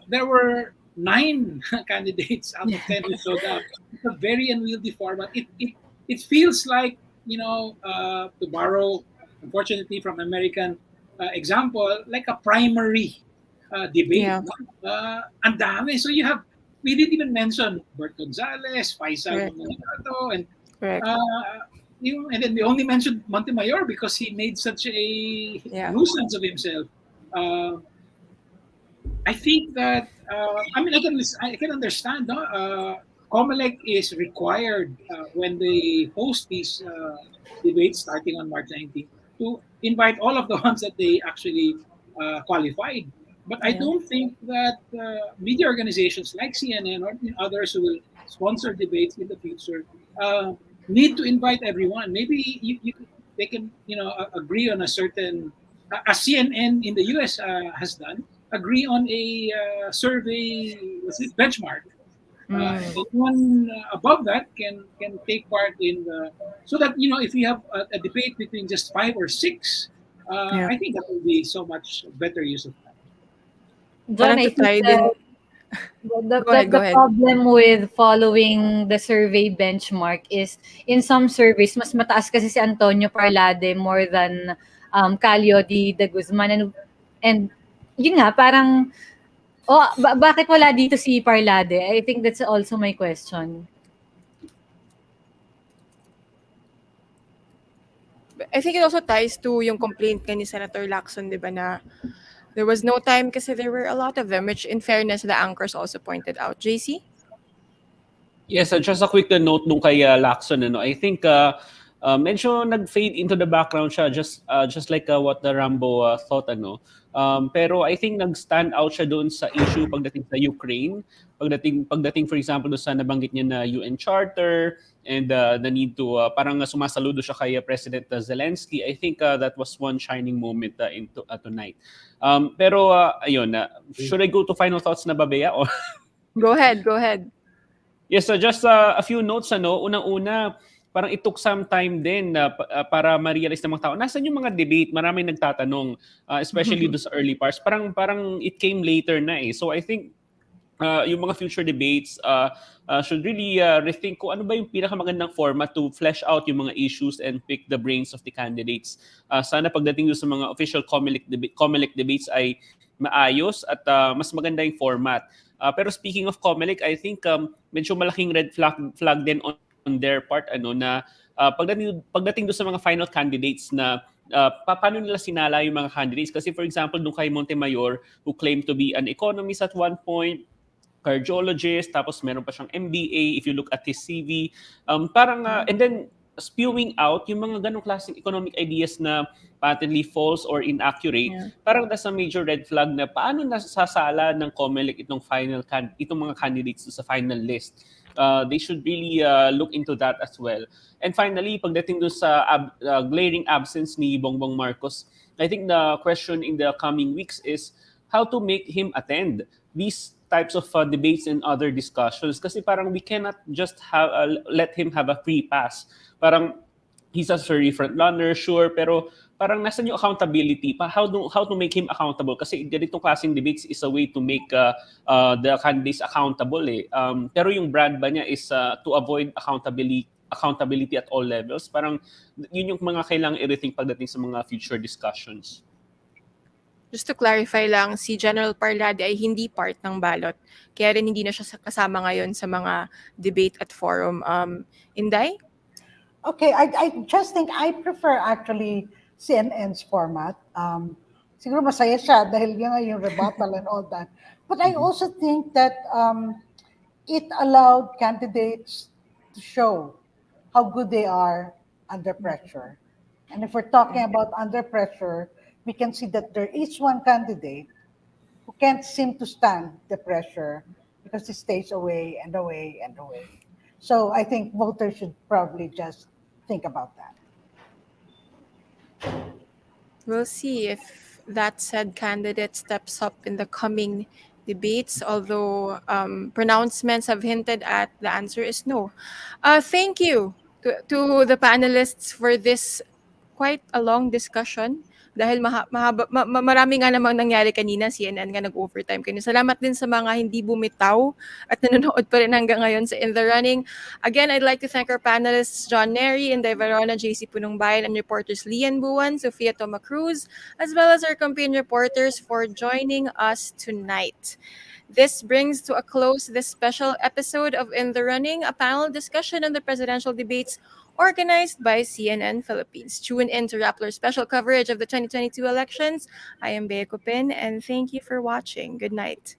Speaker 2: There were 9 candidates out of 10 who showed up. It's a very unwieldy format. It feels like, to borrow, unfortunately, from American example, like a primary debate.
Speaker 1: Yeah.
Speaker 2: And dami. So we didn't even mention Bert Gonzales, Faisal Manalo, and and then we only mentioned Montemayor because he made such a nuisance of himself. I think that I can understand. No? COMELEC is required when they host these debates starting on March 19th to invite all of the ones that they actually qualified. But I don't think that media organizations like CNN or others who will sponsor debates in the future need to invite everyone. Maybe they can agree on a certain, as CNN in the US has done, agree on a survey benchmark. Anyone above that can take part in so that if you have a debate between just 5 or 6, I think that will be so much better use of time.
Speaker 5: John, I think the
Speaker 1: Go ahead.
Speaker 5: problem with following the survey benchmark is in some surveys, mas mataas kasi si Antonio Parlade more than Calio de Guzman. And yun nga, parang, bakit wala dito si Parlade? I think that's also my question.
Speaker 1: I think it also ties to yung complaint ni Senator Lacson, di ba, na there was no time kasi there were a lot of them, which in fairness, the anchors also pointed out. JC?
Speaker 4: Yes, just a quick note nung kay Lacson. I think medyo nag-fade into the background siya, just like what the Rambo thought. Pero I think nag-stand out siya doon sa issue pagdating sa Ukraine. Pagdating for example, doon sa nabanggit niya na UN Charter and the need to, parang sumasaludo siya kay President Zelensky. I think that was one shining moment tonight. Pero ayun, should I go to final thoughts na ba, Bea?
Speaker 1: Go ahead.
Speaker 4: Yes, just a few notes. Unang-una, parang it took some time din para ma-realize ng mga tao. Nasaan yung mga debate? Maraming nagtatanong, especially doon sa early parts. Parang it came later na eh. So I think yung mga future debates should really rethink kung ano ba yung pinakamagandang format to flesh out yung mga issues and pick the brains of the candidates. Sana pagdating doon sa mga official COMELEC debates ay maayos at mas maganda yung format. Pero speaking of COMELEC, I think medyo malaking red flag din on their part na pagdating doon sa mga final candidates na paano nila sinala yung mga candidates. Kasi for example, nung kay Montemayor, who claimed to be an economist at one point, cardiologist, tapos meron pa siyang MBA, if you look at his CV. And then spewing out yung mga ganong klaseng economic ideas na patently false or inaccurate. Parang nasa major red flag na paano nasasala ng COMELEC itong mga candidates sa final list. They should really look into that as well. And finally, pagdating doon sa glaring absence ni Bongbong Marcos, I think the question in the coming weeks is how to make him attend these types of debates and other discussions. Kasi parang we cannot just let him have a free pass. Parang he's a very front runner, sure, pero parang nasan yung accountability pa? How to make him accountable? Kasi ganitong klaseng debates is a way to make the candidates accountable eh. Pero yung brand ba niya is to avoid accountability at all levels. Parang yun yung mga kailangang i-rethink pagdating sa mga future discussions.
Speaker 1: Just to clarify lang, si General Parlade ay hindi part ng ballot. Kaya rin hindi na siya kasama ngayon sa mga debate at forum. Inday?
Speaker 3: Okay, I just think I prefer actually CNN's format. Siguro masaya siya dahil yung rebuttal and all that. But I also think that it allowed candidates to show how good they are under pressure. And if we're talking about under pressure, we can see that there is one candidate who can't seem to stand the pressure because he stays away and away and away. So I think voters should probably just think about that.
Speaker 1: We'll see if that said candidate steps up in the coming debates, although pronouncements have hinted at the answer is no. Thank you to the panelists for this quite a long discussion. Dahil marami nga namang nangyari kanina, CNN nga nag-overtime kayo. Salamat din sa mga hindi bumitaw at nanonood pa rin hanggang ngayon sa In the Running. Again, I'd like to thank our panelists, John Neri, Inday Verona, JC Punong Bayan, and reporters Lian Buwan, Sofia Toma Cruz, as well as our campaign reporters for joining us tonight. This brings to a close this special episode of In the Running, a panel discussion on the presidential debates organized by CNN Philippines. Tune in to Rappler's special coverage of the 2022 elections. I am Bea Copin, and thank you for watching. Good night.